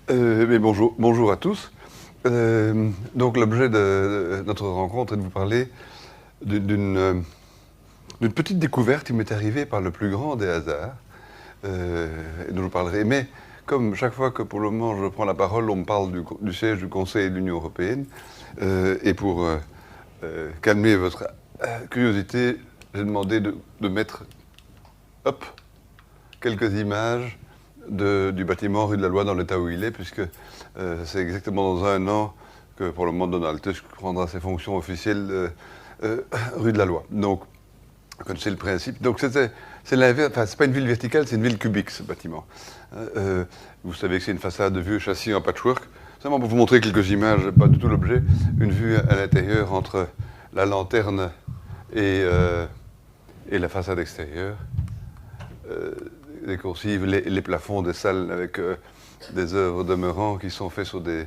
Mais bonjour à tous. Donc l'objet de notre rencontre est de vous parler d'une d'une petite découverte qui m'est arrivée par le plus grand des hasards, et dont je vous parlerai. Mais comme chaque fois que pour le moment je prends la parole, on me parle du siège du Conseil de l'Union européenne, et pour calmer votre curiosité, j'ai demandé de mettre, hop, quelques images du bâtiment rue de la Loi dans l'état où il est, puisque c'est exactement dans un an que pour le moment Donald Tusk prendra ses fonctions officielles rue de la Loi. Donc, vous connaissez le principe. Donc c'est l'inverse, enfin c'est pas une ville verticale, c'est une ville cubique ce bâtiment. Vous savez que c'est une façade de vieux châssis en patchwork. Simplement pour vous montrer quelques images, pas du tout l'objet, une vue à l'intérieur entre la lanterne et la façade extérieure. Les coursives, les plafonds des salles avec des œuvres demeurant qui sont faites sur des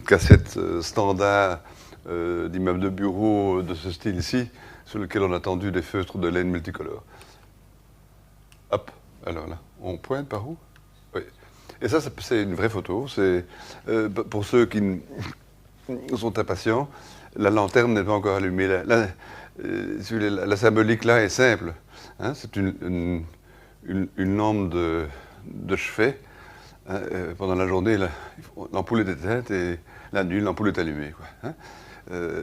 cassettes standards d'immeubles de bureaux de ce style-ci, sur lequel on a tendu des feutres de laine multicolores. Hop, alors là, on pointe par où? Oui. Et ça, c'est une vraie photo. C'est pour ceux qui sont impatients, la lanterne n'est pas encore allumée. La symbolique là est simple. Hein, c'est une lampe de chevet. Hein, pendant la journée, l'ampoule est éteinte et la nuit, l'ampoule est allumée. Quoi, hein.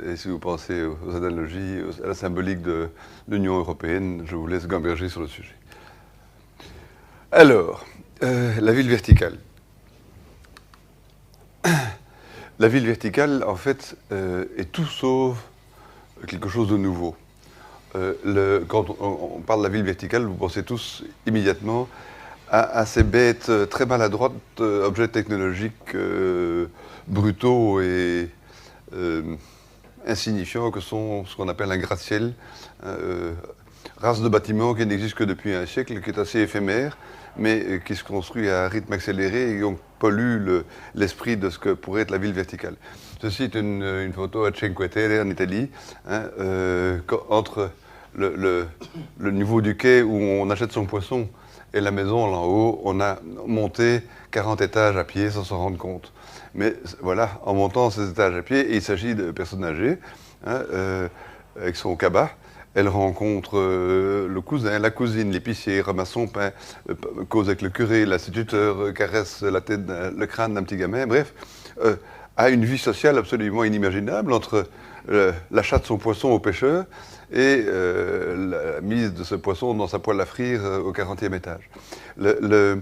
Et si vous pensez aux analogies, à la symbolique de l'Union européenne, je vous laisse gamberger sur le sujet. Alors, la ville verticale. La ville verticale, en fait, est tout sauf quelque chose de nouveau. Quand on parle de la ville verticale, vous pensez tous immédiatement à ces bêtes très maladroites, objets technologiques brutaux et insignifiants que sont ce qu'on appelle un gratte-ciel, race de bâtiment qui n'existe que depuis un siècle, qui est assez éphémère, mais qui se construit à un rythme accéléré et donc pollue l'esprit de ce que pourrait être la ville verticale. Ceci est une photo à Cinque Terre en Italie, hein, entre le niveau du quai où on achète son poisson et la maison là en haut, on a monté 40 étages à pied sans s'en rendre compte. Mais voilà, en montant ces étages à pied, il s'agit de personnes âgées, hein, avec son cabas. Elle rencontre le cousin, la cousine, l'épicier, ramasse son pain, cause avec le curé, l'instituteur, caresse la tête, le crâne d'un petit gamin, bref, a une vie sociale absolument inimaginable entre l'achat de son poisson au pêcheur et la mise de ce poisson dans sa poêle à frire au 40e étage. Je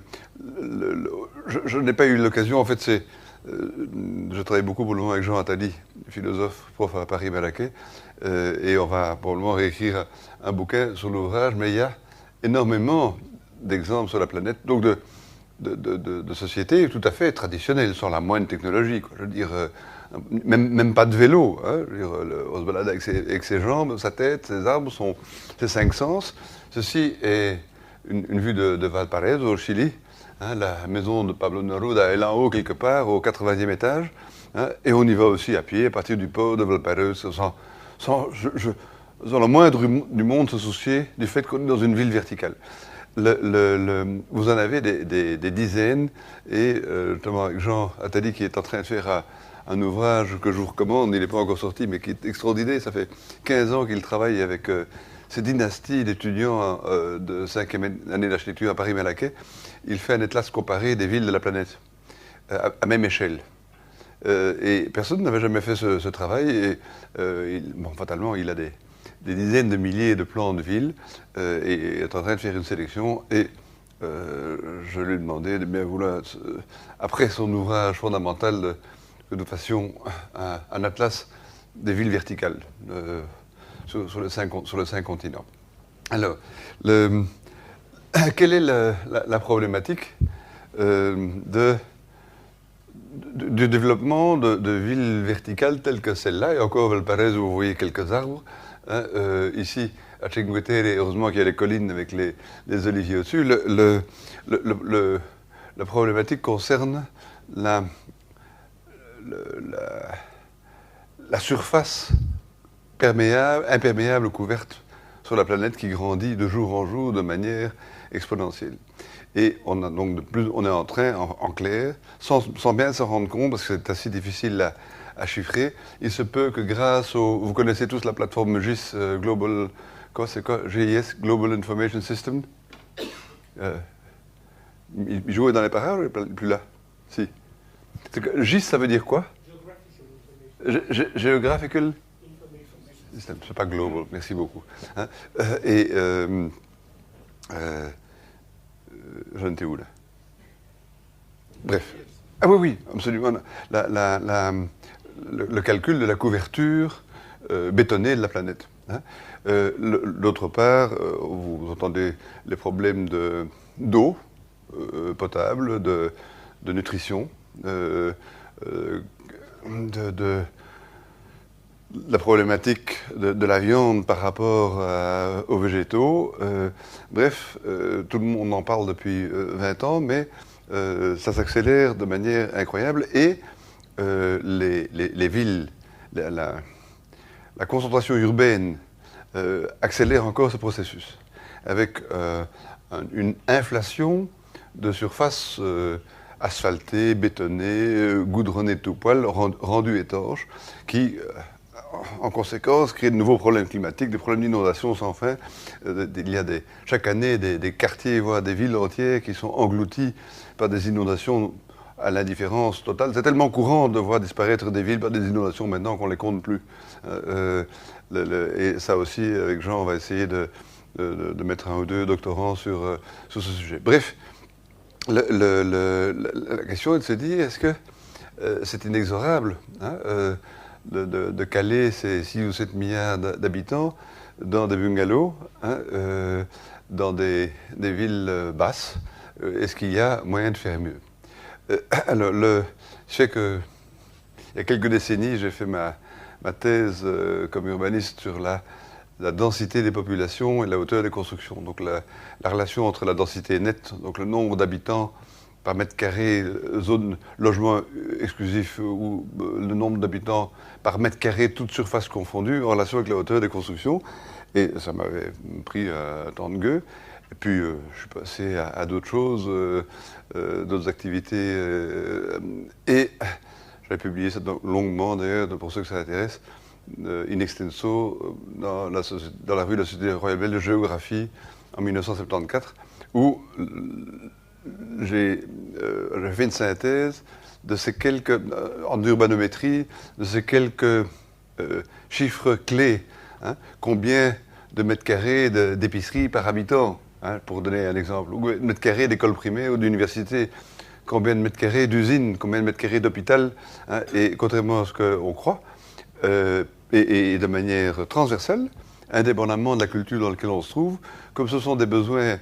n'ai pas eu l'occasion, en fait, je travaille beaucoup pour le moment avec Jean Attali, philosophe, prof à Paris-Malaquais, et on va probablement réécrire un bouquin sur l'ouvrage, mais il y a énormément d'exemples sur la planète, donc de sociétés tout à fait traditionnelles, sans la moindre technologie, quoi. Je veux dire, même pas de vélo. Hein. Je veux dire, on se balade avec ses jambes, sa tête, ses arbres, ses cinq sens. Ceci est une vue de Valparaiso, au Chili. Hein, la maison de Pablo Neruda est là en haut, quelque part, au 80e étage. Hein, et on y va aussi à pied, à partir du port de Valparaiso, sans le moindre du monde se soucier du fait qu'on est dans une ville verticale. Vous en avez des dizaines, et notamment avec Jean Attali qui est en train de faire un ouvrage que je vous recommande, il n'est pas encore sorti, mais qui est extraordinaire. Ça fait 15 ans qu'il travaille avec ces dynasties d'étudiants de 5e année d'architecture à Paris-Malaquais. Il fait un atlas comparé des villes de la planète, à même échelle. Et personne n'avait jamais fait ce travail, et fatalement, il a des dizaines de milliers de plans de villes, et est en train de faire une sélection, et je lui ai demandé de bien vouloir, après son ouvrage fondamental, que nous fassions un atlas des villes verticales sur les 5 continents. Alors, quelle est la problématique du développement de villes verticales telles que celle-là? Et encore, Valparaiso, vous voyez quelques arbres. Hein, ici, à Cinque Terre, heureusement qu'il y a les collines avec les oliviers au-dessus. La problématique concerne la surface imperméable, couverte sur la planète qui grandit de jour en jour de manière exponentielle. Et on a donc on est en train, en clair, sans bien s'en rendre compte, parce que c'est assez difficile à chiffrer, il se peut que grâce au... Vous connaissez tous la plateforme GIS, Global... Quoi, c'est quoi? GIS, Global Information System. Il jouait dans les parages ou il n'est plus là? Si. GIS, ça veut dire quoi? Geographical System. C'est pas global, merci beaucoup. Hein? J'en étais où là? Bref. Ah oui, oui, absolument. Le calcul de la couverture bétonnée de la planète. Hein? D'autre part, vous entendez les problèmes d'eau potable, de nutrition, la problématique de la viande par rapport aux végétaux. Bref, tout le monde en parle depuis 20 ans, mais ça s'accélère de manière incroyable et les villes, la concentration urbaine accélère encore ce processus, avec une inflation de surfaces asphaltées, bétonnées, goudronnées de tout poil, rendues étanches, qui, en conséquence, créent de nouveaux problèmes climatiques, des problèmes d'inondation sans fin. Il y a chaque année des quartiers, voire des villes entières qui sont engloutis par des inondations à l'indifférence totale. C'est tellement courant de voir disparaître des villes par des inondations maintenant qu'on ne les compte plus. Et ça aussi, avec Jean, on va essayer de mettre un ou deux doctorants sur ce sujet. Bref, la question est de se dire, est-ce que c'est inexorable de caler ces 6 ou 7 milliards d'habitants dans des bungalows, dans des villes basses? Est-ce qu'il y a moyen de faire mieux? Alors, je sais qu'il y a quelques décennies, j'ai fait ma thèse comme urbaniste sur la densité des populations et la hauteur des constructions. Donc la relation entre la densité nette, donc le nombre d'habitants par mètre carré, zone logement exclusif, ou le nombre d'habitants par mètre carré, toute surface confondue, en relation avec la hauteur des constructions. Et ça m'avait pris un temps de gueux. Et puis je suis passé à d'autres choses, d'autres activités. Et j'avais publié ça longuement d'ailleurs, pour ceux que ça intéresse, in extenso, dans la revue de la Société royale belge de géographie en 1974, où j'ai fait une synthèse de ces quelques, en urbanométrie, de ces quelques chiffres clés. Hein, combien de mètres carrés d'épicerie par habitant, hein, pour donner un exemple, ou de mètres carrés d'école primaire ou d'université, combien de mètres carrés d'usine, combien de mètres carrés d'hôpital, hein, et contrairement à ce qu'on croit, et de manière transversale, indépendamment de la culture dans laquelle on se trouve, comme ce sont des besoins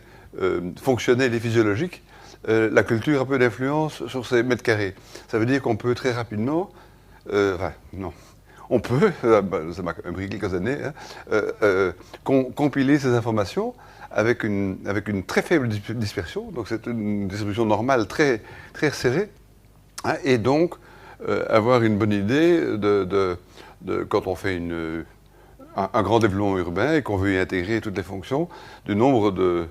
fonctionnels et physiologiques, la culture a peu d'influence sur ces mètres carrés. Ça veut dire qu'on peut très rapidement, on peut, ça m'a pris quelques années, hein, compiler ces informations avec une très faible dispersion, donc c'est une distribution normale très, très serrée, hein, et donc avoir une bonne idée quand on fait un grand développement urbain et qu'on veut y intégrer toutes les fonctions, du nombre de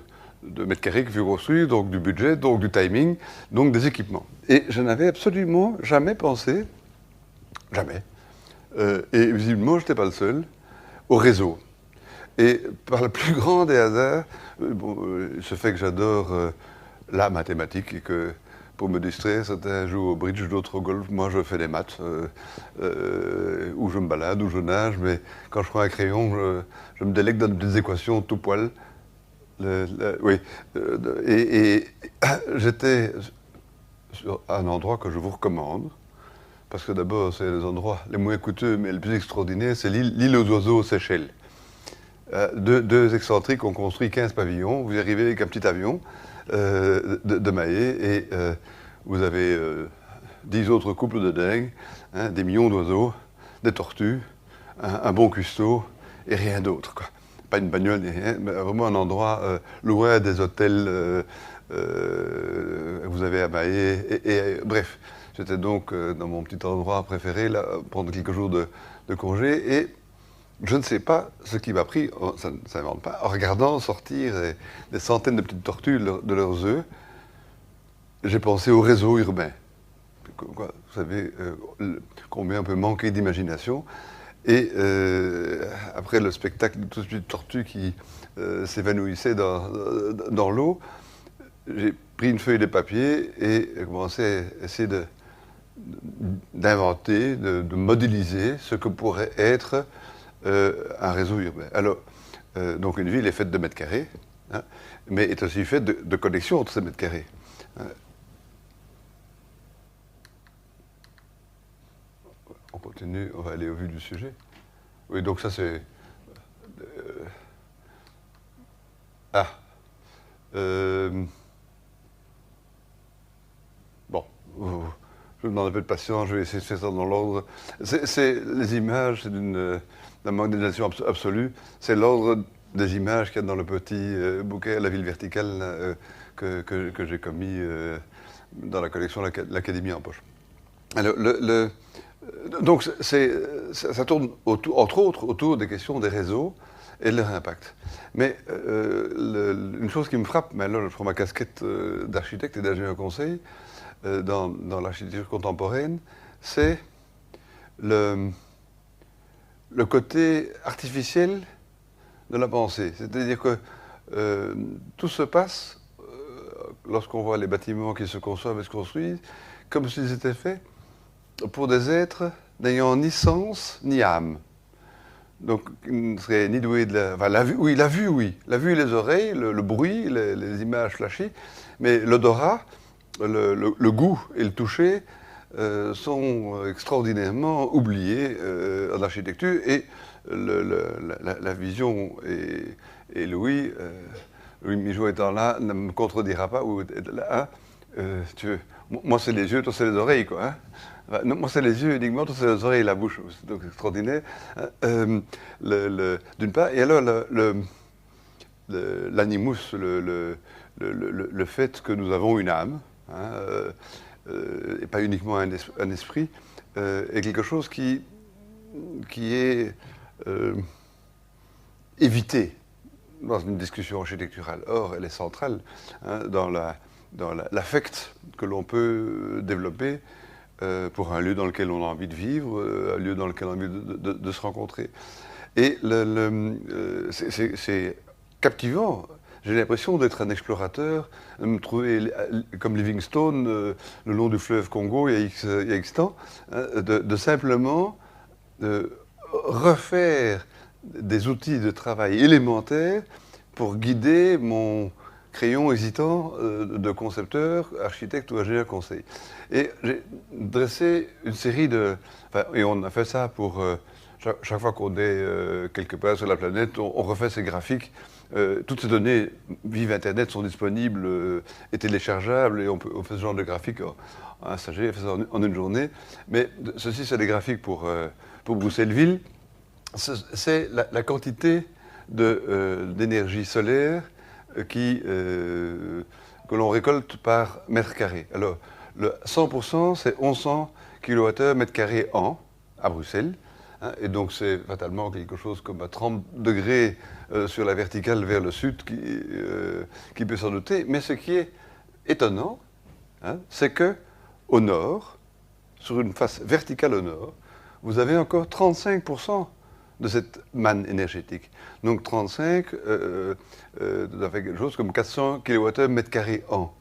mètres carrés qu'il faut construire, donc du budget, donc du timing, donc des équipements. Et je n'avais absolument jamais pensé, jamais, et visiblement je n'étais pas le seul, au réseau. Et par le plus grand des hasards, il se fait que j'adore la mathématique et que pour me distraire, certains jouent au bridge, d'autres au golf. Moi, je fais des maths, où je me balade, où je nage, mais quand je prends un crayon, je me délègue dans des équations tout poil. Oui. Et j'étais sur un endroit que je vous recommande, parce que d'abord, c'est les endroits les moins coûteux, mais les plus extraordinaires, c'est l'île aux oiseaux aux Seychelles. Deux excentriques ont construit 15 pavillons. Vous arrivez avec un petit avion de Mahé et vous avez 10 autres couples de dingues, hein, des millions d'oiseaux, des tortues, un bon cuistot et rien d'autre, quoi. Pas une bagnole ni rien, mais vraiment un endroit loin des hôtels vous avez à Mahé. Bref, j'étais donc dans mon petit endroit préféré là, pendant quelques jours de congé et Je ne sais pas ce qui m'a pris, ça ne s'invente pas, en regardant sortir des centaines de petites tortues de leurs œufs, j'ai pensé au réseau urbain. Vous savez, combien on peut manquer d'imagination. Et après le spectacle de toutes ces petites tortues qui s'évanouissaient dans l'eau, j'ai pris une feuille de papier et commencé à essayer d'inventer, de modéliser ce que pourrait être un réseau urbain. Alors, donc une ville est faite de mètres carrés, hein, mais est aussi faite de connexions entre ces mètres carrés. On continue, on va aller au vu du sujet. Oui, donc ça c'est... ah. Bon, je vous demande un peu de patience, je vais essayer de faire ça dans l'ordre. Les images, c'est d'un manque d'imagination absolue. C'est l'ordre des images qu'il y a dans le petit bouquet La ville verticale que j'ai commis dans la collection L'Académie en poche. Alors, donc, ça tourne entre autres autour des questions des réseaux et de leur impact. Mais une chose qui me frappe, mais là je prends ma casquette d'architecte et d'ingénieur conseil, dans l'architecture contemporaine, c'est le côté artificiel de la pensée. C'est-à-dire que tout se passe, lorsqu'on voit les bâtiments qui se conçoivent et se construisent, comme s'ils étaient faits pour des êtres n'ayant ni sens ni âme. Donc, il ne serait ni doué de la... Enfin, la vue, oui, la vue, oui. La vue et les oreilles, le bruit, les images flashy, mais l'odorat, le goût et le toucher sont extraordinairement oubliés en architecture, et la vision et Louis Migeot étant là, ne me contredira pas, ou là, moi c'est les yeux, toi c'est les oreilles, quoi. Hein. Non, moi c'est les yeux uniquement, toi c'est les oreilles et la bouche, c'est donc extraordinaire. D'une part, et alors l'animus, le fait que nous avons une âme, hein, et pas uniquement un esprit, est quelque chose qui est évité dans une discussion architecturale. Or, elle est centrale, hein, dans l'affect que l'on peut développer pour un lieu dans lequel on a envie de vivre, un lieu dans lequel on a envie de se rencontrer. Et c'est captivant. J'ai l'impression d'être un explorateur, de me trouver comme Livingstone le long du fleuve Congo il y a X temps, hein, de simplement refaire des outils de travail élémentaires pour guider mon crayon hésitant de concepteur, architecte ou ingénieur conseil. Et j'ai dressé une série de... Enfin, et on a fait ça pour... chaque fois qu'on est quelque part sur la planète, on refait ces graphiques. Toutes ces données, vive Internet, sont disponibles et téléchargeables, et on fait ce genre de graphiques. Un stagiaire fait ça en une journée. Mais ceci, c'est des graphiques pour Bruxelles-Ville. C'est la quantité d'énergie solaire que l'on récolte par mètre carré. Alors, le 100%, c'est 1100 kWh mètre carré an, à Bruxelles. Hein, et donc, c'est fatalement quelque chose comme à 30 degrés sur la verticale vers le sud qui peut s'en douter. Mais ce qui est étonnant, hein, c'est qu'au nord, sur une face verticale au nord, vous avez encore 35% de cette manne énergétique. Donc 35, ça fait quelque chose comme 400 kWh mètre carré an.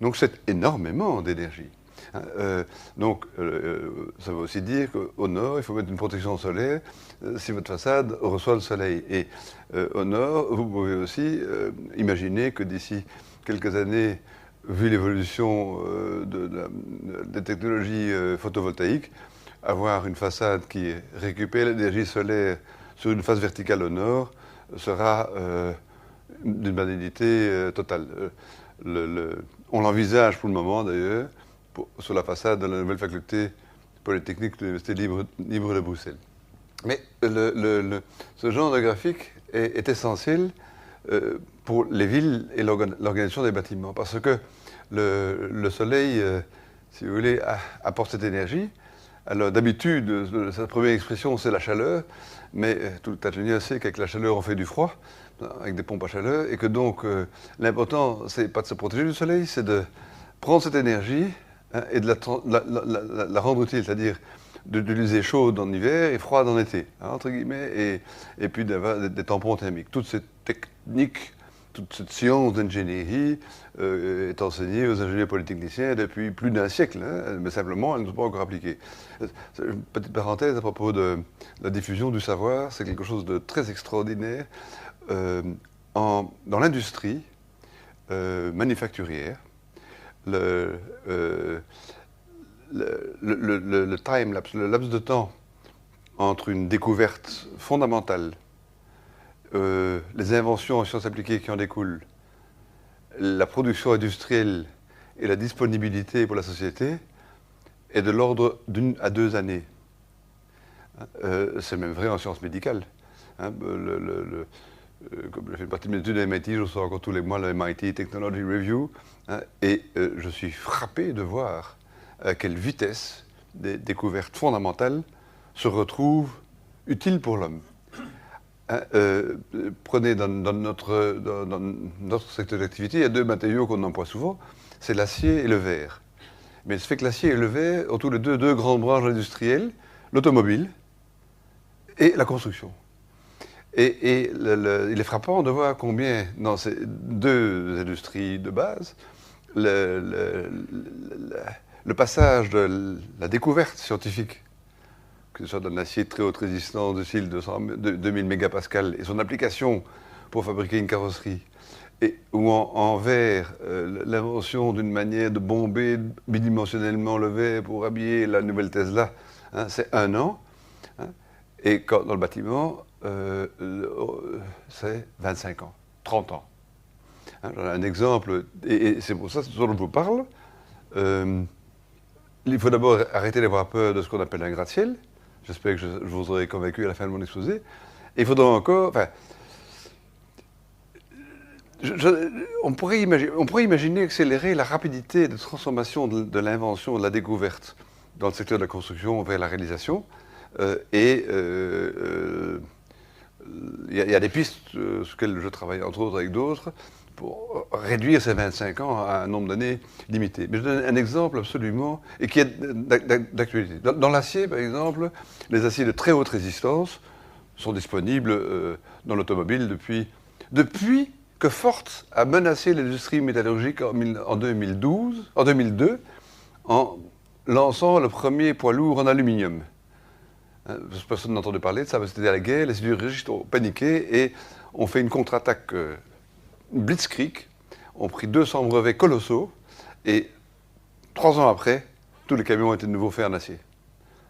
Donc c'est énormément d'énergie. Donc ça veut aussi dire qu'au nord, il faut mettre une protection solaire si votre façade reçoit le soleil. Et au nord, vous pouvez aussi imaginer que d'ici quelques années, vu l'évolution des technologies photovoltaïques, avoir une façade qui récupère l'énergie solaire sur une face verticale au nord sera d'une banalité totale. On l'envisage pour le moment d'ailleurs sur la façade de la nouvelle faculté polytechnique de l'Université libre de Bruxelles. Mais ce genre de graphique est essentiel pour les villes et l'organisation des bâtiments, parce que le soleil, si vous voulez, apporte cette énergie, Alors d'habitude, sa première expression, c'est la chaleur, mais tout ingénieur sait qu'avec la chaleur, on fait du froid, avec des pompes à chaleur, et que donc l'important, c'est pas de se protéger du soleil, c'est de prendre cette énergie et de la rendre utile, c'est-à-dire d'utiliser chaude en hiver et froide en été, entre guillemets, et puis d'avoir des tampons thermiques. Toutes ces techniques, toute cette science d'ingénierie est enseignée aux ingénieurs polytechniciens depuis plus d'un siècle, mais simplement, elles ne sont pas encore appliquées. Une petite parenthèse à propos de la diffusion du savoir, c'est quelque chose de très extraordinaire. Dans l'industrie manufacturière, le time-lapse, le laps de temps entre une découverte fondamentale, les inventions en sciences appliquées qui en découlent, la production industrielle et la disponibilité pour la société est de l'ordre d'1 à 2 années. C'est même vrai en sciences médicales. Comme je fais partie de mes études à MIT, je reçois encore tous les mois le MIT Technology Review, et je suis frappé de voir à quelle vitesse des découvertes fondamentales se retrouvent utiles pour l'homme. Prenez dans notre secteur d'activité, il y a 2 matériaux qu'on emploie souvent, c'est l'acier et le verre. Mais il se fait que l'acier et le verre ont tous les deux grandes branches industrielles, l'automobile et la construction. Et il est frappant de voir combien, dans ces 2 industries de base, le passage de la découverte scientifique, que ce soit d'un acier de très haute résistance de style 2000 mégapascales, et son application pour fabriquer une carrosserie, ou en verre, l'invention d'une manière de bomber bidimensionnellement le verre pour habiller la nouvelle Tesla, c'est 1 an. Et dans le bâtiment, c'est 25 ans, 30 ans. J'en ai un exemple, et c'est pour ça, c'est ce dont je vous parle. Il faut d'abord arrêter d'avoir peur de ce qu'on appelle un gratte-ciel. J'espère que je vous aurai convaincu à la fin de mon exposé. Et il faudra encore... Enfin, on pourrait imaginer accélérer la rapidité de transformation de l'invention, de la découverte dans le secteur de la construction vers la réalisation. Il y a des pistes sur lesquelles je travaille, entre autres avec d'autres, pour réduire ces 25 ans à un nombre d'années limité. Mais je donne un exemple absolument, et qui est d'actualité. Dans l'acier, par exemple, les aciers de très haute résistance sont disponibles dans l'automobile depuis que Ford a menacé l'industrie métallurgique en 2002, en lançant le premier poids lourd en aluminium. Personne n'a entendu parler de ça, c'était à la guerre, les sidérurgistes ont paniqué et ont fait une contre-attaque blitzkrieg, ont pris 200 brevets colossaux, et 3 ans après, tous les camions ont été de nouveau faits en acier.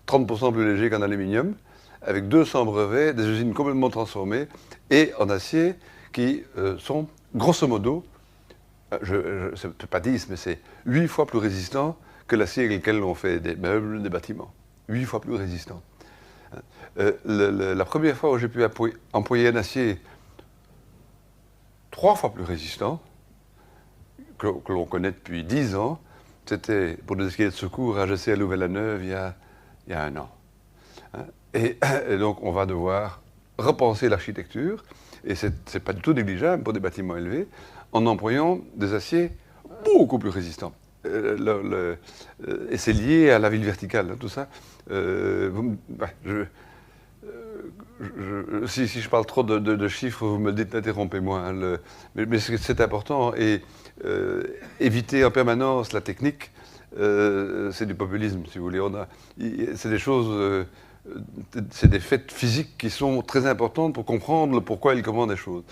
30% plus légers qu'en aluminium, avec 200 brevets, des usines complètement transformées, et en acier qui sont, grosso modo, c'est pas 10, mais c'est 8 fois plus résistant que l'acier avec lequel on fait des meubles, des bâtiments. 8 fois plus résistant. La première fois où j'ai pu employer un acier 3 fois plus résistant, que l'on connaît depuis 10 ans, c'était pour des escaliers de secours à AGC à Louvain-la-Neuve il y a 1 an. Et donc on va devoir repenser l'architecture, et c'est pas du tout négligeable pour des bâtiments élevés, en employant des aciers beaucoup plus résistants. Et c'est lié à la ville verticale, tout ça. Si je parle trop de chiffres, vous me dites, interrompez-moi. Mais c'est important. Et éviter en permanence la technique, c'est du populisme, si vous voulez. C'est des choses, c'est des faits physiques qui sont très importantes pour comprendre le pourquoi et le comment des choses.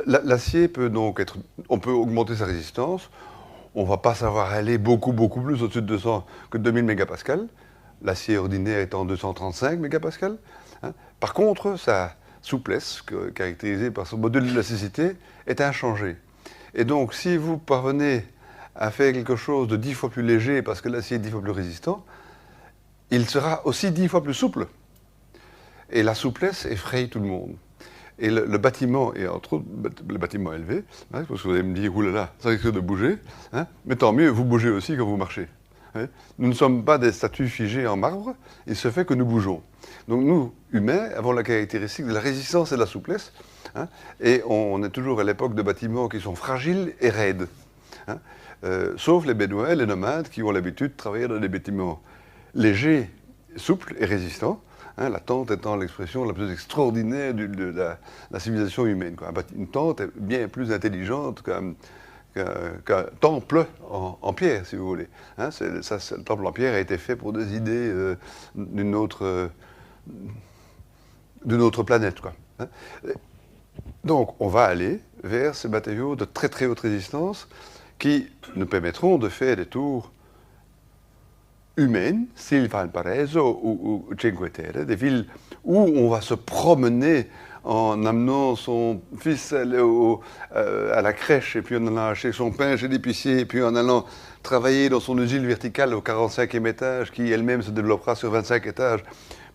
L'acier peut donc être... On peut augmenter sa résistance. On ne va pas savoir aller beaucoup plus au-dessus de 200 que 2000 mégapascales. L'acier ordinaire étant 235 mégapascales. Par contre, sa souplesse, caractérisée par son module d'élasticité, est inchangée. Et donc, si vous parvenez à faire quelque chose de 10 fois plus léger parce que l'acier est 10 fois plus résistant, il sera aussi 10 fois plus souple. Et la souplesse effraie tout le monde. Et le bâtiment, et entre autres le bâtiment élevé, parce que vous allez me dire, oulala, ça risque de bouger, mais tant mieux, vous bougez aussi quand vous marchez. hein. Nous ne sommes pas des statues figées en marbre, il se fait que nous bougeons. Donc nous, humains, avons la caractéristique de la résistance et de la souplesse, hein, et on est toujours à l'époque de bâtiments qui sont fragiles et raides, hein, sauf les Bédouins, les nomades, qui ont l'habitude de travailler dans des bâtiments légers, souples et résistants, hein, la tente étant l'expression la plus extraordinaire de la civilisation humaine, quoi. Une tente est bien plus intelligente qu'un temple en pierre, si vous voulez. Hein, le temple en pierre a été fait pour des idées d'une autre planète, quoi. Hein. Donc, on va aller vers ces matériaux de très très haute résistance qui nous permettront de faire des tours humaines, style Valparaiso ou Cinque Terre, des villes où on va se promener en amenant son fils à la crèche, et puis en allant acheter son pain chez l'épicier, et puis en allant travailler dans son usine verticale au 45e étage, qui elle-même se développera sur 25 étages,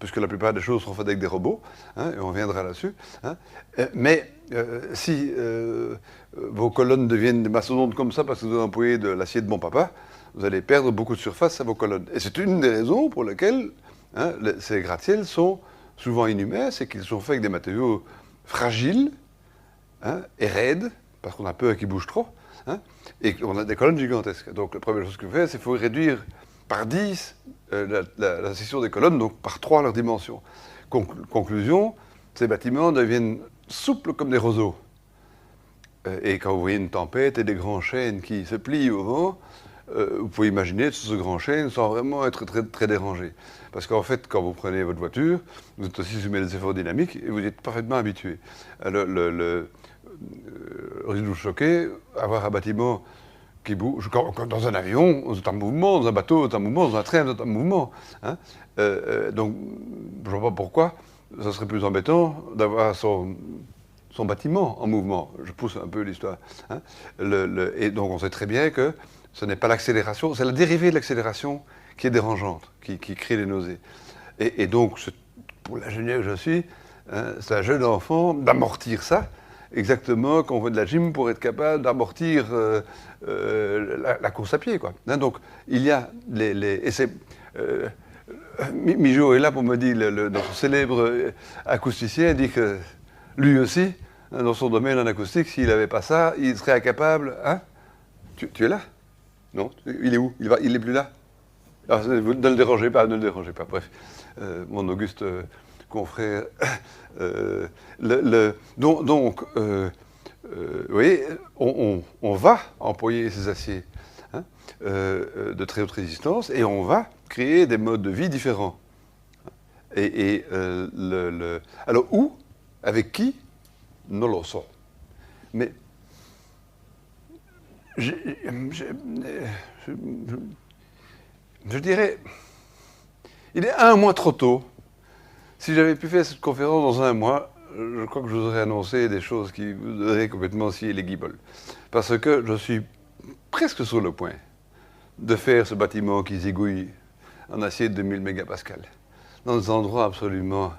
puisque la plupart des choses sont faites avec des robots, hein, et on reviendra là-dessus. Hein. Mais si vos colonnes deviennent des mastodontes comme ça, parce que vous employez de l'acier de bon papa, vous allez perdre beaucoup de surface à vos colonnes. Et c'est une des raisons pour lesquelles, hein, ces gratte-ciels sont souvent inhumains, c'est qu'ils sont faits avec des matériaux fragiles, hein, et raides, parce qu'on a peur qu'ils bougent trop, hein, et qu'on a des colonnes gigantesques. Donc la première chose qu'il faut faire, c'est qu'il faut réduire par 10 la section des colonnes, donc par 3 leur dimension. Conclusion, ces bâtiments deviennent souples comme des roseaux. Et quand vous voyez une tempête et des grands chênes qui se plient au vent, vous pouvez imaginer ce grand chêne sans vraiment être très, très dérangé. Parce qu'en fait, quand vous prenez votre voiture, vous êtes aussi soumis à des efforts dynamiques et vous êtes parfaitement habitué. Vous choquez, avoir un bâtiment qui bouge, dans un avion, c'est un mouvement, dans un bateau, c'est un mouvement, dans un train, c'est un mouvement. Hein. Donc, je ne vois pas pourquoi ça serait plus embêtant d'avoir son bâtiment en mouvement. Je pousse un peu l'histoire. Hein. Et donc, on sait très bien que ce n'est pas l'accélération, c'est la dérivée de l'accélération qui est dérangeante, qui crée les nausées. Et donc, pour l'ingénieur que je suis, hein, c'est un jeu d'enfant d'amortir ça, exactement comme on fait de la gym pour être capable d'amortir la course à pied, quoi. Hein, donc, il y a et c'est... Mijo est là pour me dire, notre célèbre acousticien dit que lui aussi, dans son domaine en acoustique, s'il n'avait pas ça, il serait incapable... Hein? Tu es là? Non? Il est où? Il n'est plus là? Alors, ne le dérangez pas, ne le dérangez pas. Bref, mon auguste confrère. Donc, vous voyez, on va employer ces aciers, hein, de très haute résistance et on va créer des modes de vie différents. Alors, où? Avec qui? Non lo so. Mais je dirais, il est un mois trop tôt. Si j'avais pu faire cette conférence dans un mois, je crois que je vous aurais annoncé des choses qui vous donneraient complètement scier les guibolles. Parce que je suis presque sur le point de faire ce bâtiment qui zigouille en acier de 2000 mégapascales, dans des endroits absolument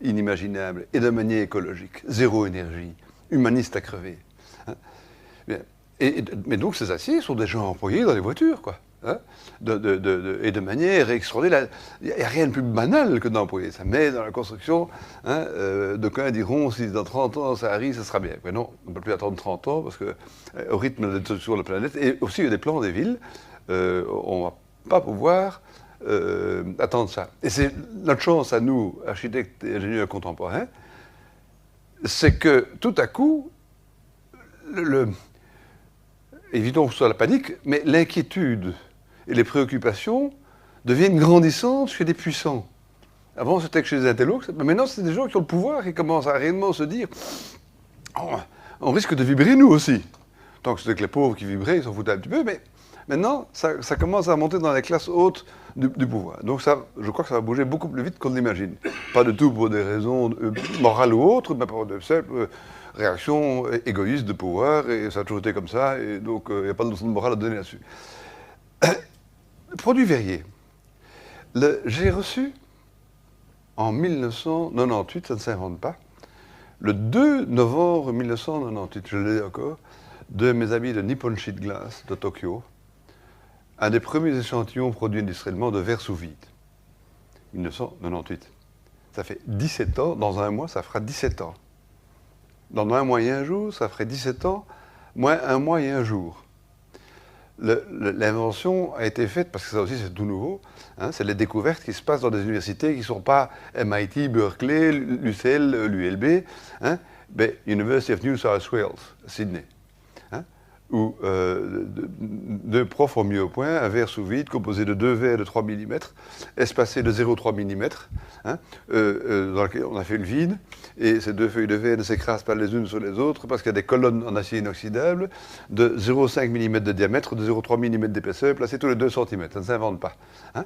inimaginables et de manière écologique, zéro énergie, humaniste à crever. Hein. Bien. Mais donc ces aciers sont déjà employés dans les voitures, quoi. Hein, et de manière extraordinaire. Il n'y a rien de plus banal que d'employer ça. Mais dans la construction, hein, d'aucuns diront si dans 30 ans ça arrive, ça sera bien. Mais non, on ne peut plus attendre 30 ans parce que au rythme de destruction de la planète, et aussi il y a des plans des villes, on ne va pas pouvoir attendre ça. Et c'est notre chance à nous, architectes et ingénieurs contemporains, c'est que tout à coup, évitons que ce soit la panique, mais l'inquiétude et les préoccupations deviennent grandissantes chez des puissants. Avant, c'était que chez les intellos, mais maintenant, c'est des gens qui ont le pouvoir qui commencent à réellement se dire oh, on risque de vibrer nous aussi. Tant que c'était que les pauvres qui vibraient, ils s'en foutaient un petit peu, mais maintenant, ça commence à monter dans les classes hautes du pouvoir. Donc ça, je crois que ça va bouger beaucoup plus vite qu'on ne l'imagine. Pas du tout pour des raisons morales ou autres, mais pour de simples réactions égoïstes de pouvoir, et ça a toujours été comme ça, et donc il n'y a pas de leçon de morale à donner là-dessus. Produit Verrier. J'ai reçu, en 1998, ça ne s'invente pas, le 2 novembre 1998, je l'ai encore, de mes amis de Nippon Sheet Glass de Tokyo, un des premiers échantillons produits industriellement de verre sous vide. 1998. Ça fait 17 ans, dans un mois, ça fera 17 ans. Dans un mois et un jour, ça ferait 17 ans, moins un mois et un jour. L'invention a été faite, parce que ça aussi c'est tout nouveau, hein, c'est les découvertes qui se passent dans des universités qui ne sont pas MIT, Berkeley, l'UCL, l'ULB, hein, mais University of New South Wales, Sydney. Hein, où deux profs ont mis au point un verre sous vide composé de deux verres de 3 mm, espacés de 0,3 mm, hein, dans lequel on a fait le vide, et ces deux feuilles de verre ne s'écrasent pas les unes sur les autres parce qu'il y a des colonnes en acier inoxydable de 0,5 mm de diamètre, de 0,3 mm d'épaisseur, placées tous les 2 cm. Ça ne s'invente pas. Hein.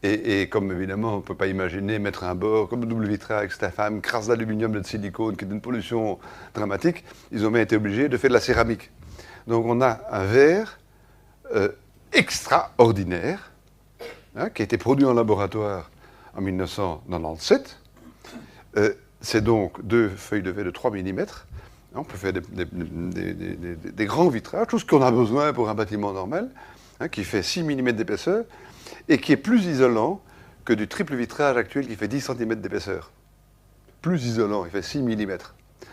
Et comme évidemment on ne peut pas imaginer mettre un bord comme le double vitrage, c'est infâme, crasse d'aluminium et de silicone qui est une pollution dramatique, ils ont bien été obligés de faire de la céramique. Donc on a un verre extraordinaire, hein, qui a été produit en laboratoire en 1997. C'est donc deux feuilles de verre de 3 mm. On peut faire des grands vitrages, tout ce qu'on a besoin pour un bâtiment normal, hein, qui fait 6 mm d'épaisseur et qui est plus isolant que du triple vitrage actuel qui fait 10 cm d'épaisseur. Plus isolant, il fait 6 mm.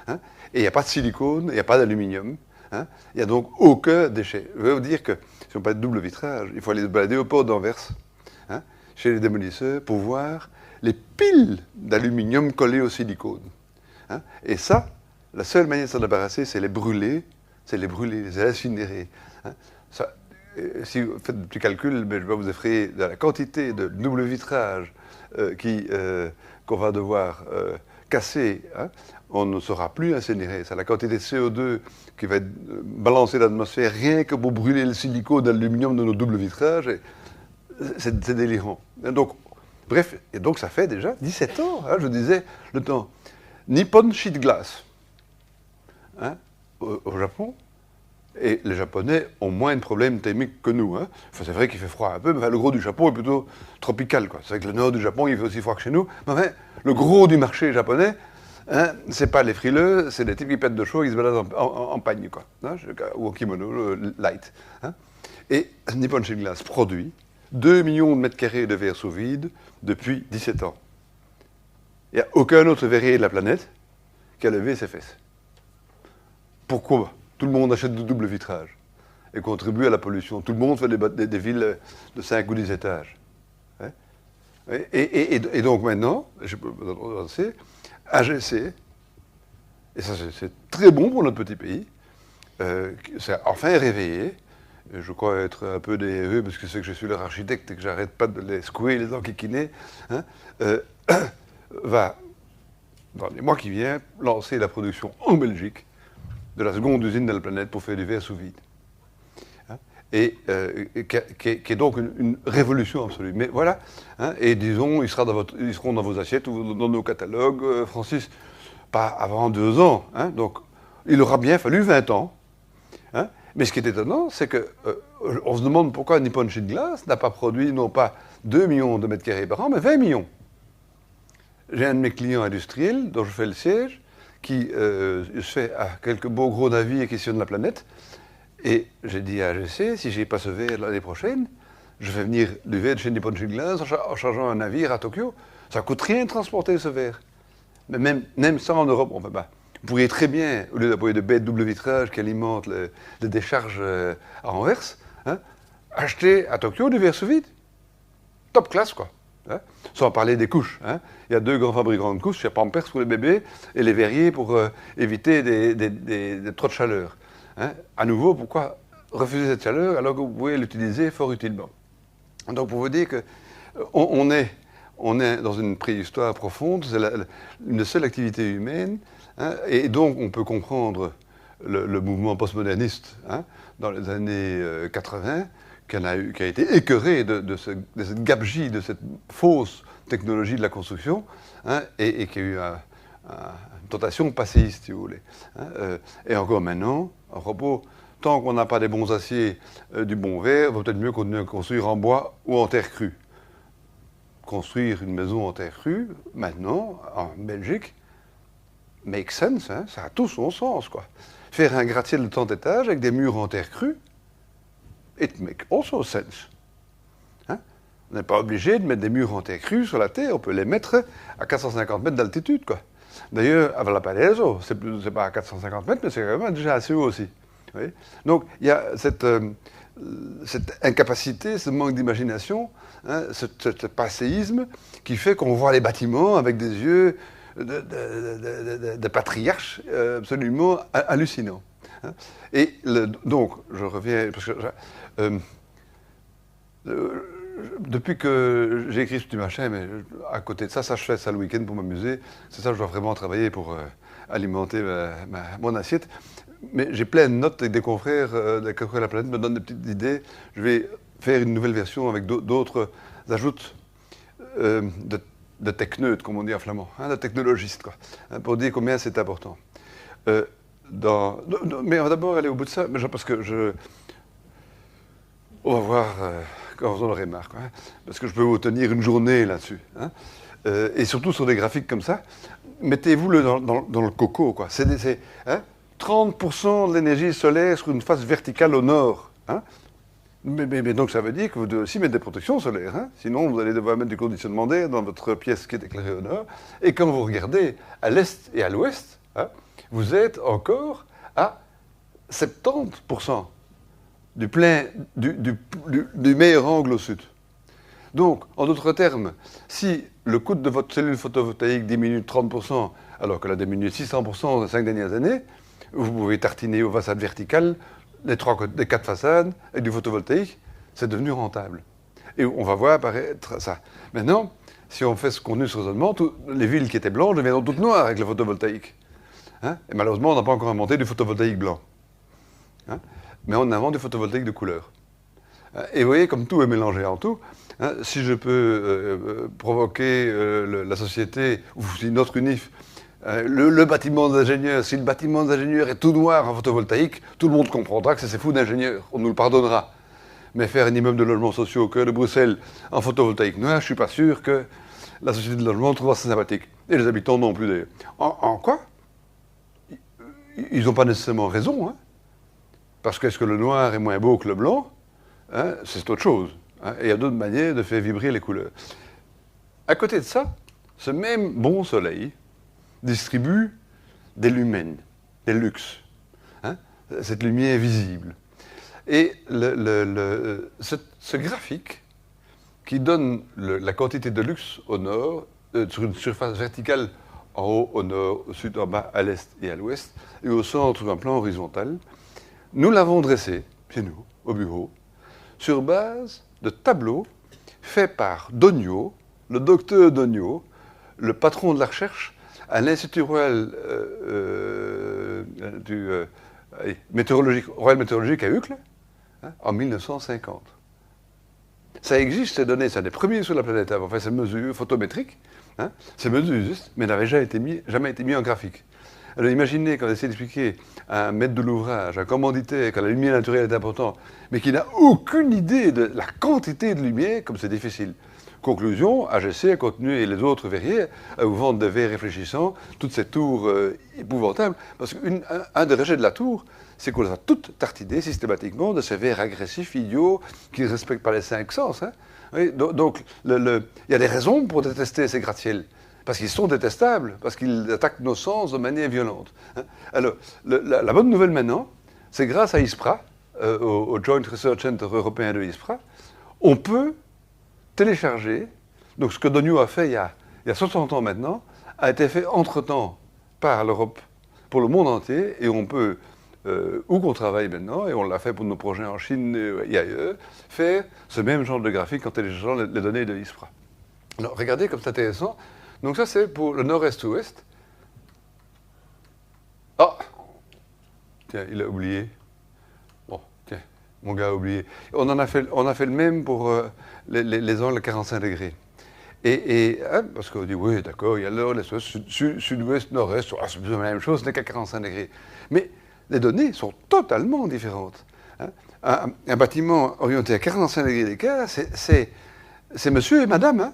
Hein, et il n'y a pas de silicone, il n'y a pas d'aluminium. Hein, il n'y a donc aucun déchet. Je veux vous dire que si on parle de double vitrage, il faut aller se balader au port d'Anvers, hein, chez les démolisseurs, pour voir les piles d'aluminium collées au silicone. Hein, et ça, la seule manière de s'en débarrasser, c'est les brûler, les incinérer. Hein. Ça, si vous faites des petits calculs, je vais vous effrayer de la quantité de double vitrage qu'on va devoir casser. Hein. On ne saura plus incinérer. C'est la quantité de CO2 qui va être balancée dans l'atmosphère rien que pour brûler le silicone d'aluminium de nos doubles vitrages. C'est délirant. Et donc, bref, et donc ça fait déjà 17 ans, hein, je disais, le temps. Nippon Sheet Glass, hein, au Japon, et les Japonais ont moins de problèmes thermiques que nous. Hein. Enfin, c'est vrai qu'il fait froid un peu, mais enfin, le gros du Japon est plutôt tropical. C'est vrai que le nord du Japon, il fait aussi froid que chez nous. Mais enfin, le gros du marché japonais, hein, c'est pas les frileux, c'est les types qui pètent de chaud, qui se baladent en pagne, quoi, hein, ou en kimono, light. Hein. Et Nippon Sheet Glass produit 2 millions de mètres carrés de verre sous vide depuis 17 ans. Il n'y a aucun autre verrier de la planète qui a levé ses fesses. Pourquoi ? Tout le monde achète de double vitrage et contribue à la pollution. Tout le monde fait des villes de 5 ou 10 étages. Hein. Et donc maintenant, je peux vous annoncer, AGC, et ça c'est très bon pour notre petit pays, c'est enfin réveillé. Je crois être un peu déhéreux parce que c'est que je suis leur architecte et que j'arrête pas de les secouer, les enquiquiner, hein, va, dans les mois qui viennent, lancer la production en Belgique de la seconde usine de la planète pour faire du verre sous vide. Hein, et qui est donc une révolution absolue. Mais voilà, hein, et disons, ils seront dans vos assiettes ou dans nos catalogues, Francis, pas avant 2 ans. Hein, donc, il aura bien fallu 20 ans. Hein, mais ce qui est étonnant, c'est qu'on se demande pourquoi Nippon Sheet Glass n'a pas produit, non pas 2 millions de mètres carrés par an, mais 20 millions. J'ai un de mes clients industriels, dont je fais le siège, qui se fait à quelques beaux gros navires qui sillonnent la planète. Et j'ai dit à AGC, si je n'ai pas ce verre l'année prochaine, je vais venir du verre de chez Nippon Sheet Glass en chargeant un navire à Tokyo. Ça ne coûte rien de transporter ce verre. Mais même ça en Europe, on ne peut pas. Vous pourriez très bien, au lieu d'employer de bêtes double vitrage qui alimentent les décharges à Anvers, hein, acheter à Tokyo du verre sous vide. Top classe, quoi. Hein, sans parler des couches. Hein. Il y a 2 grands fabricants de couches, chez Pampers pour les bébés et les verriers pour éviter des trop de chaleur. Hein. À nouveau, pourquoi refuser cette chaleur alors que vous pouvez l'utiliser fort utilement? Donc pour vous dire qu'on est dans une préhistoire profonde, c'est une seule activité humaine, hein, et donc on peut comprendre le mouvement postmoderniste, hein, dans les années 80, qui a été écœuré de cette gabegie, de cette fausse technologie de la construction, hein, et qui a eu une tentation passéiste, si vous voulez. Hein, et encore maintenant, à propos, tant qu'on n'a pas des bons aciers, du bon verre, il vaut peut-être mieux continuer à construire en bois ou en terre crue. Construire une maison en terre crue, maintenant, en Belgique, make sense, hein, ça a tout son sens, quoi. Faire un gratte-ciel de 30 étages avec des murs en terre crue, it makes also sense. On n'est pas obligé de mettre des murs en terre crue sur la Terre, on peut les mettre à 450 mètres d'altitude, quoi. D'ailleurs, à Valparaiso, c'est pas à 450 mètres, mais c'est quand même déjà assez haut aussi. Vous voyez. Donc, il y a cette incapacité, ce manque d'imagination, hein, ce passéisme qui fait qu'on voit les bâtiments avec des yeux de patriarches absolument hallucinants. Hein. Et donc, je reviens, parce que depuis que j'ai écrit ce petit machin, mais à côté de ça, je fais ça le week-end pour m'amuser. C'est ça, je dois vraiment travailler pour alimenter mon assiette. Mais j'ai plein de notes avec des confrères de la planète me donnent des petites idées. Je vais faire une nouvelle version avec d'autres ajouts de techneutes, comme on dit en flamand, hein, de technologistes, quoi, hein, pour dire combien c'est important. Mais on va d'abord aller au bout de ça, parce que on va voir quand vous en aurez marre, quoi, hein, parce que je peux vous tenir une journée là-dessus. Hein, et surtout sur des graphiques comme ça, mettez-vous dans le coco, quoi. C'est 30% de l'énergie solaire sur une face verticale au nord. Hein. Mais donc ça veut dire que vous devez aussi mettre des protections solaires. Hein. Sinon, vous allez devoir mettre du conditionnement d'air dans votre pièce qui est éclairée au nord. Et quand vous regardez à l'est et à l'ouest, hein, vous êtes encore à 70% du meilleur angle au sud. Donc, en d'autres termes, si le coût de votre cellule photovoltaïque diminue de 30%, alors qu'elle a diminué de 600% dans les 5 dernières années, vous pouvez tartiner aux façades verticales, les 4 façades, avec du photovoltaïque, c'est devenu rentable. Et on va voir apparaître ça. Maintenant, si on fait ce contenu sur raisonnement, les villes qui étaient blanches deviendront toutes noires avec le photovoltaïque. Hein. Et malheureusement, on n'a pas encore inventé du photovoltaïque blanc. Hein. Mais on invente du photovoltaïque de couleur. Et vous voyez, comme tout est mélangé en tout, hein, si je peux provoquer la société, ou si notre UNIF, le bâtiment d'ingénieur, si le bâtiment d'ingénieur est tout noir en photovoltaïque, tout le monde comprendra que c'est fou d'ingénieur, on nous le pardonnera. Mais faire un immeuble de logements sociaux au cœur de Bruxelles en photovoltaïque noir, je ne suis pas sûr que la société de logement trouvera ça sympathique. Et les habitants non plus d'ailleurs. En quoi? Ils n'ont pas nécessairement raison, hein. Parce que est-ce que le noir est moins beau que le blanc? Hein, c'est autre chose. Hein, et il y a d'autres manières de faire vibrer les couleurs. À côté de ça, ce même bon soleil distribue des lumens, des lux. Hein, cette lumière visible. Et ce graphique qui donne la quantité de lux au nord, sur une surface verticale en haut, au nord, au sud, en bas, à l'est et à l'ouest, et au centre un plan horizontal, nous l'avons dressé, chez nous, au bureau, sur base de tableaux faits par Dogno, le docteur Dogno, le patron de la recherche à l'Institut Royal Royal Météorologique à Uccle, hein, en 1950. Ça existe, ces données, c'est un des premiers sur la planète à avoir fait ces mesures photométriques, hein, ces mesures existent, mais n'avaient jamais été mis en graphique. Alors imaginez quand on essaie d'expliquer à un maître de l'ouvrage, à un commanditaire, que la lumière naturelle est importante, mais qui n'a aucune idée de la quantité de lumière, comme c'est difficile. Conclusion, AGC a continué, et les autres verriers, à vous vendre des verres réfléchissants, toutes ces tours épouvantables, parce qu'un des rejets de la tour, c'est qu'on les a toutes tartinées systématiquement de ces verres agressifs, idiots, qui ne respectent pas les 5 sens. Hein. Oui, donc, il y a des raisons pour détester ces gratte-ciels. Parce qu'ils sont détestables, parce qu'ils attaquent nos sens de manière violente. Hein. Alors, la bonne nouvelle maintenant, c'est grâce à ISPRA, au Joint Research Center européen de ISPRA, on peut télécharger, donc ce que Dogno a fait il y a 60 ans maintenant, a été fait entre-temps par l'Europe pour le monde entier, et on peut, où qu'on travaille maintenant, et on l'a fait pour nos projets en Chine et ailleurs, faire ce même genre de graphique en téléchargeant les données de ISPRA. Alors, regardez comme c'est intéressant. Donc ça, c'est pour le nord-est-ouest. Ah! Tiens, il a oublié. Bon, tiens, mon gars a oublié. On a fait le même pour les angles à 45 degrés. Hein, parce qu'on dit, oui, d'accord, il y a l'or, l'est-ouest, sud-ouest, nord-est, c'est plus ou moins la même chose, ce n'est qu'à 45 degrés. Mais les données sont totalement différentes. Hein. Un bâtiment orienté à 45 degrés d'écart, c'est monsieur et madame, hein.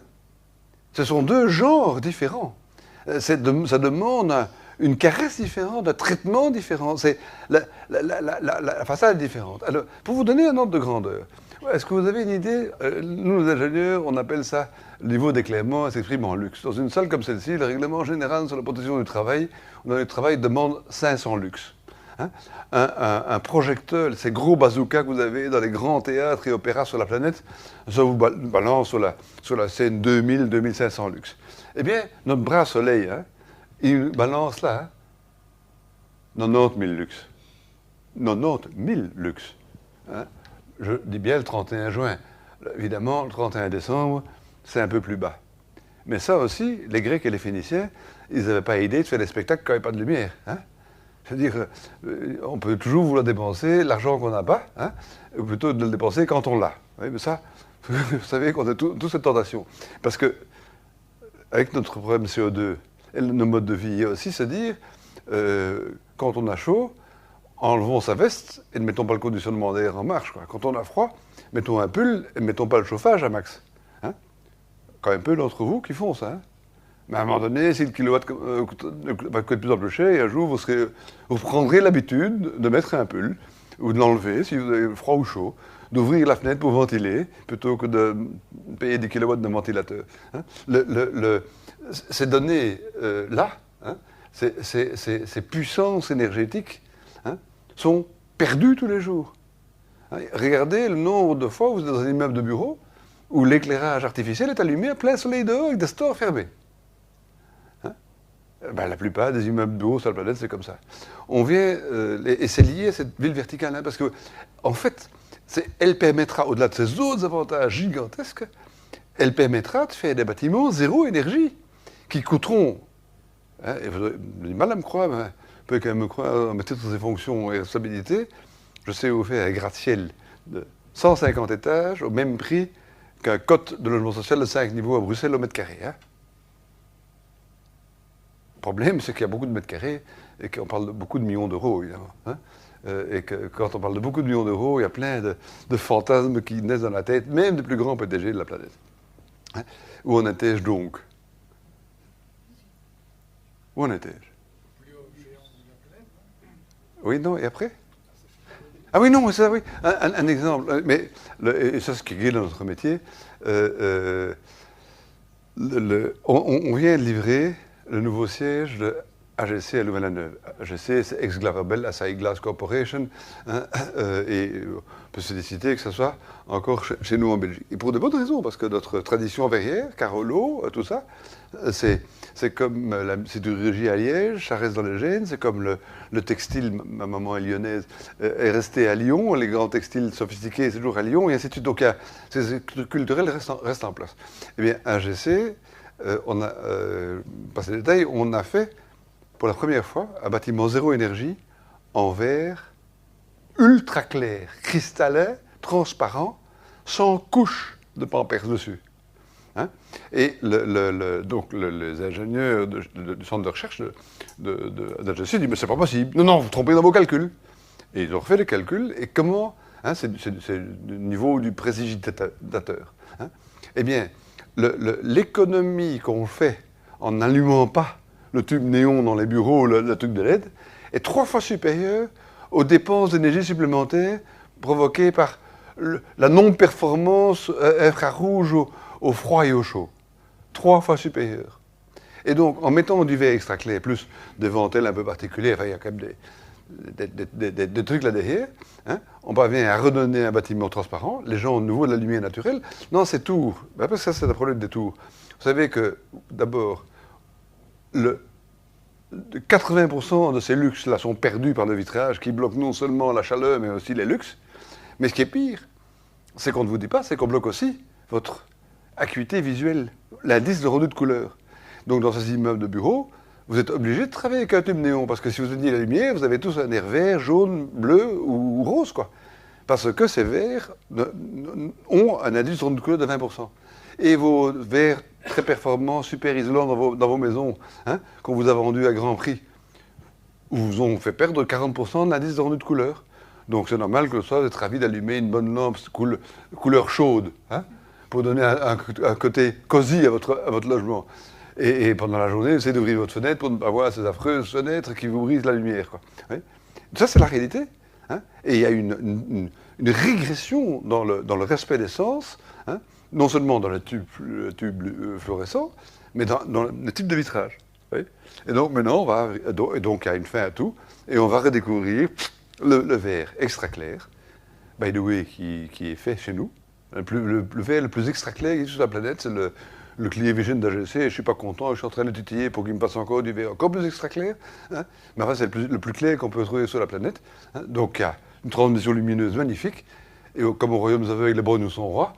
Ce sont deux genres différents. Ça demande une caresse différente, un traitement différent. La façade est différente. Alors, pour vous donner un ordre de grandeur, Est-ce que vous avez une idée? Nous, les ingénieurs, on appelle ça le niveau d'éclairement s'exprime en lux. Dans une salle comme celle-ci, le règlement général sur la protection du travail, le travail demande 500 lux. Hein? Un projecteur, ces gros bazookas que vous avez dans les grands théâtres et opéras sur la planète, ça vous balance sur la scène 2000, 2500 lux. Eh bien, notre bras soleil, hein, il balance là, 90 000 lux. 90 000 lux. Hein? Je dis bien le 31 juin. Évidemment, le 31 décembre, c'est un peu plus bas. Mais ça aussi, les Grecs et les Phéniciens, ils n'avaient pas idée de faire des spectacles quand il n'y avait pas de lumière. Hein? C'est-à-dire, on peut toujours vouloir dépenser l'argent qu'on n'a pas, hein, ou plutôt de le dépenser quand on l'a. Oui, mais ça, vous savez qu'on a toute cette tentation. Parce que, avec notre problème CO2 et nos modes de vie, il y a aussi se dire, quand on a chaud, enlevons sa veste et ne mettons pas le conditionnement d'air en marche. Quoi. Quand on a froid, mettons un pull et ne mettons pas le chauffage à max. Hein? Quand même peu d'entre vous qui font ça. Hein? Mais à un moment donné, si le kilowatt va coûter de plus en plus cher, et un jour vous prendrez l'habitude de mettre un pull, ou de l'enlever si vous avez froid ou chaud, d'ouvrir la fenêtre pour ventiler, plutôt que de payer des kilowatts de ventilateur. Hein? Ces données-là, hein, ces puissances énergétiques, hein, sont perdues tous les jours. Hein? Regardez le nombre de fois où vous êtes dans un immeuble de bureau où l'éclairage artificiel est allumé à plein soleil dehors avec des stores fermés. Ben, la plupart des immeubles de bureaux sur la planète, c'est comme ça. On vient, et c'est lié à cette ville verticale, hein, parce que, en fait, elle permettra, au-delà de ces autres avantages gigantesques, elle permettra de faire des bâtiments zéro énergie, qui coûteront, hein, et vous avez du mal à me croire, mais vous pouvez quand même me croire, en mettant toutes ces fonctions et responsabilités, je sais vous faire un gratte-ciel de 150 étages, au même prix qu'un cote de logement social de 5 niveaux à Bruxelles au mètre carré. Hein. Le problème, c'est qu'il y a beaucoup de mètres carrés et qu'on parle de beaucoup de millions d'euros, évidemment. Hein, et que quand on parle de beaucoup de millions d'euros, il y a plein de fantasmes qui naissent dans la tête, même des plus grands PDG de la planète. Hein, où en étais-je donc? Où en étais-je? Oui, non, et après? Ah oui, non, ça, oui. Un exemple. Mais, et ça, c'est ce qui est dans notre métier. On vient de livrer le nouveau siège de AGC à Louvain-la-Neuve. AGC, c'est ex-Glavabel, Asahi Glass Corporation, hein, et on peut se décider que ce soit encore chez nous en Belgique. Et pour de bonnes raisons, parce que notre tradition verrière, Carolo, tout ça, c'est comme la sidérurgie à Liège, ça reste dans les gènes, c'est comme le textile, ma maman est lyonnaise, est restée à Lyon, les grands textiles sophistiqués, c'est toujours à Lyon, et ainsi de suite. Donc, ces culturels restent en place. Eh bien, AGC, on a, passé les détails, on a fait, pour la première fois, un bâtiment zéro énergie en verre ultra clair, cristallin, transparent, sans couche de pampers dessus. Hein? Et donc les ingénieurs du centre de recherche d'AGC disent « mais c'est pas possible, non, vous trompez dans vos calculs ». Et ils ont refait les calculs, et comment, hein, c'est le niveau du précipitateur. Hein? Eh bien, l'économie qu'on fait en n'allumant pas le tube néon dans les bureaux, le truc de LED, est 3 fois supérieure aux dépenses d'énergie supplémentaires provoquées par la non-performance infrarouge au froid et au chaud. 3 fois supérieure. Et donc, en mettant du verre extra clair, plus des ventelles un peu particulières, enfin, il y a quand même des trucs là derrière, hein, on parvient à redonner un bâtiment transparent, les gens ont de nouveau de la lumière naturelle. Non, ces tours, parce que ça c'est le problème des tours. Vous savez que, d'abord, 80% de ces luxes-là sont perdus par le vitrage qui bloque non seulement la chaleur, mais aussi les luxes. Mais ce qui est pire, c'est qu'on ne vous dit pas, c'est qu'on bloque aussi votre acuité visuelle, l'indice de rendu de couleur. Donc dans ces immeubles de bureaux, vous êtes obligé de travailler avec un tube néon, parce que si vous éteignez la lumière, vous avez tous un air vert, jaune, bleu ou rose, quoi. Parce que ces verres ont un indice de rendu de couleur de 20%. Et vos verres très performants, super isolants dans vos maisons, hein, qu'on vous a vendus à grand prix, vous ont fait perdre 40% de l'indice de rendu de couleur. Donc c'est normal que le soir, vous êtes ravi d'allumer une bonne lampe couleur chaude, hein, pour donner un côté cosy à votre logement. Et pendant la journée, essayez d'ouvrir votre fenêtre pour ne pas voir ces affreuses fenêtres qui vous brisent la lumière. Quoi. Oui. Ça, c'est la réalité. hein, et il y a une régression dans le respect des sens, hein, non seulement dans le tube fluorescent, mais dans le type de vitrage. Oui. Et donc maintenant, donc il y a une fin à tout, et on va redécouvrir le verre extra clair, by the way, qui est fait chez nous. Le verre le plus extra clair qui est sur la planète, c'est le ClearVision d'AGC. Je ne suis pas content, je suis en train de titiller pour qu'il me passe encore du verre encore plus extra clair. Hein. Mais enfin, c'est le plus clair qu'on peut trouver sur la planète. Hein. Donc il y a une transmission lumineuse magnifique. Et comme au royaume des aveugles, les bords nous sont rois,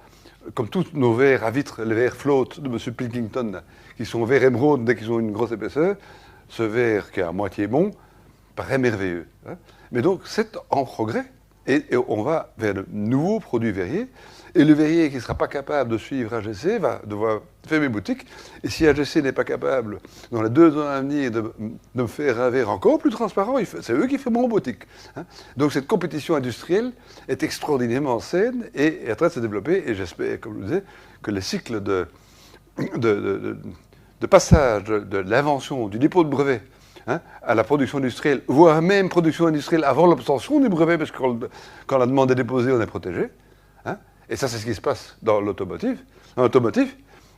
comme tous nos verres à vitre, les verres float de M. Pilkington, là, qui sont verts émeraude dès qu'ils ont une grosse épaisseur, ce verre qui est à moitié bon paraît merveilleux. Hein. Mais donc c'est en progrès. Et on va vers de nouveaux produits verriers. Et le verrier qui ne sera pas capable de suivre AGC va devoir fermer boutique. Et si AGC n'est pas capable, dans les 2 ans à venir, de me faire un verre encore plus transparent, c'est eux qui fermeront boutique. Hein. Donc cette compétition industrielle est extraordinairement saine et est en train de se développer. Et j'espère, comme je vous disais, que les cycles de passage de l'invention, du dépôt de brevet, hein, à la production industrielle, voire même production industrielle avant l'obtention du brevet, parce que quand la demande est déposée, on est protégé. Hein, et ça, c'est ce qui se passe dans l'automotive. Dans l'automotive,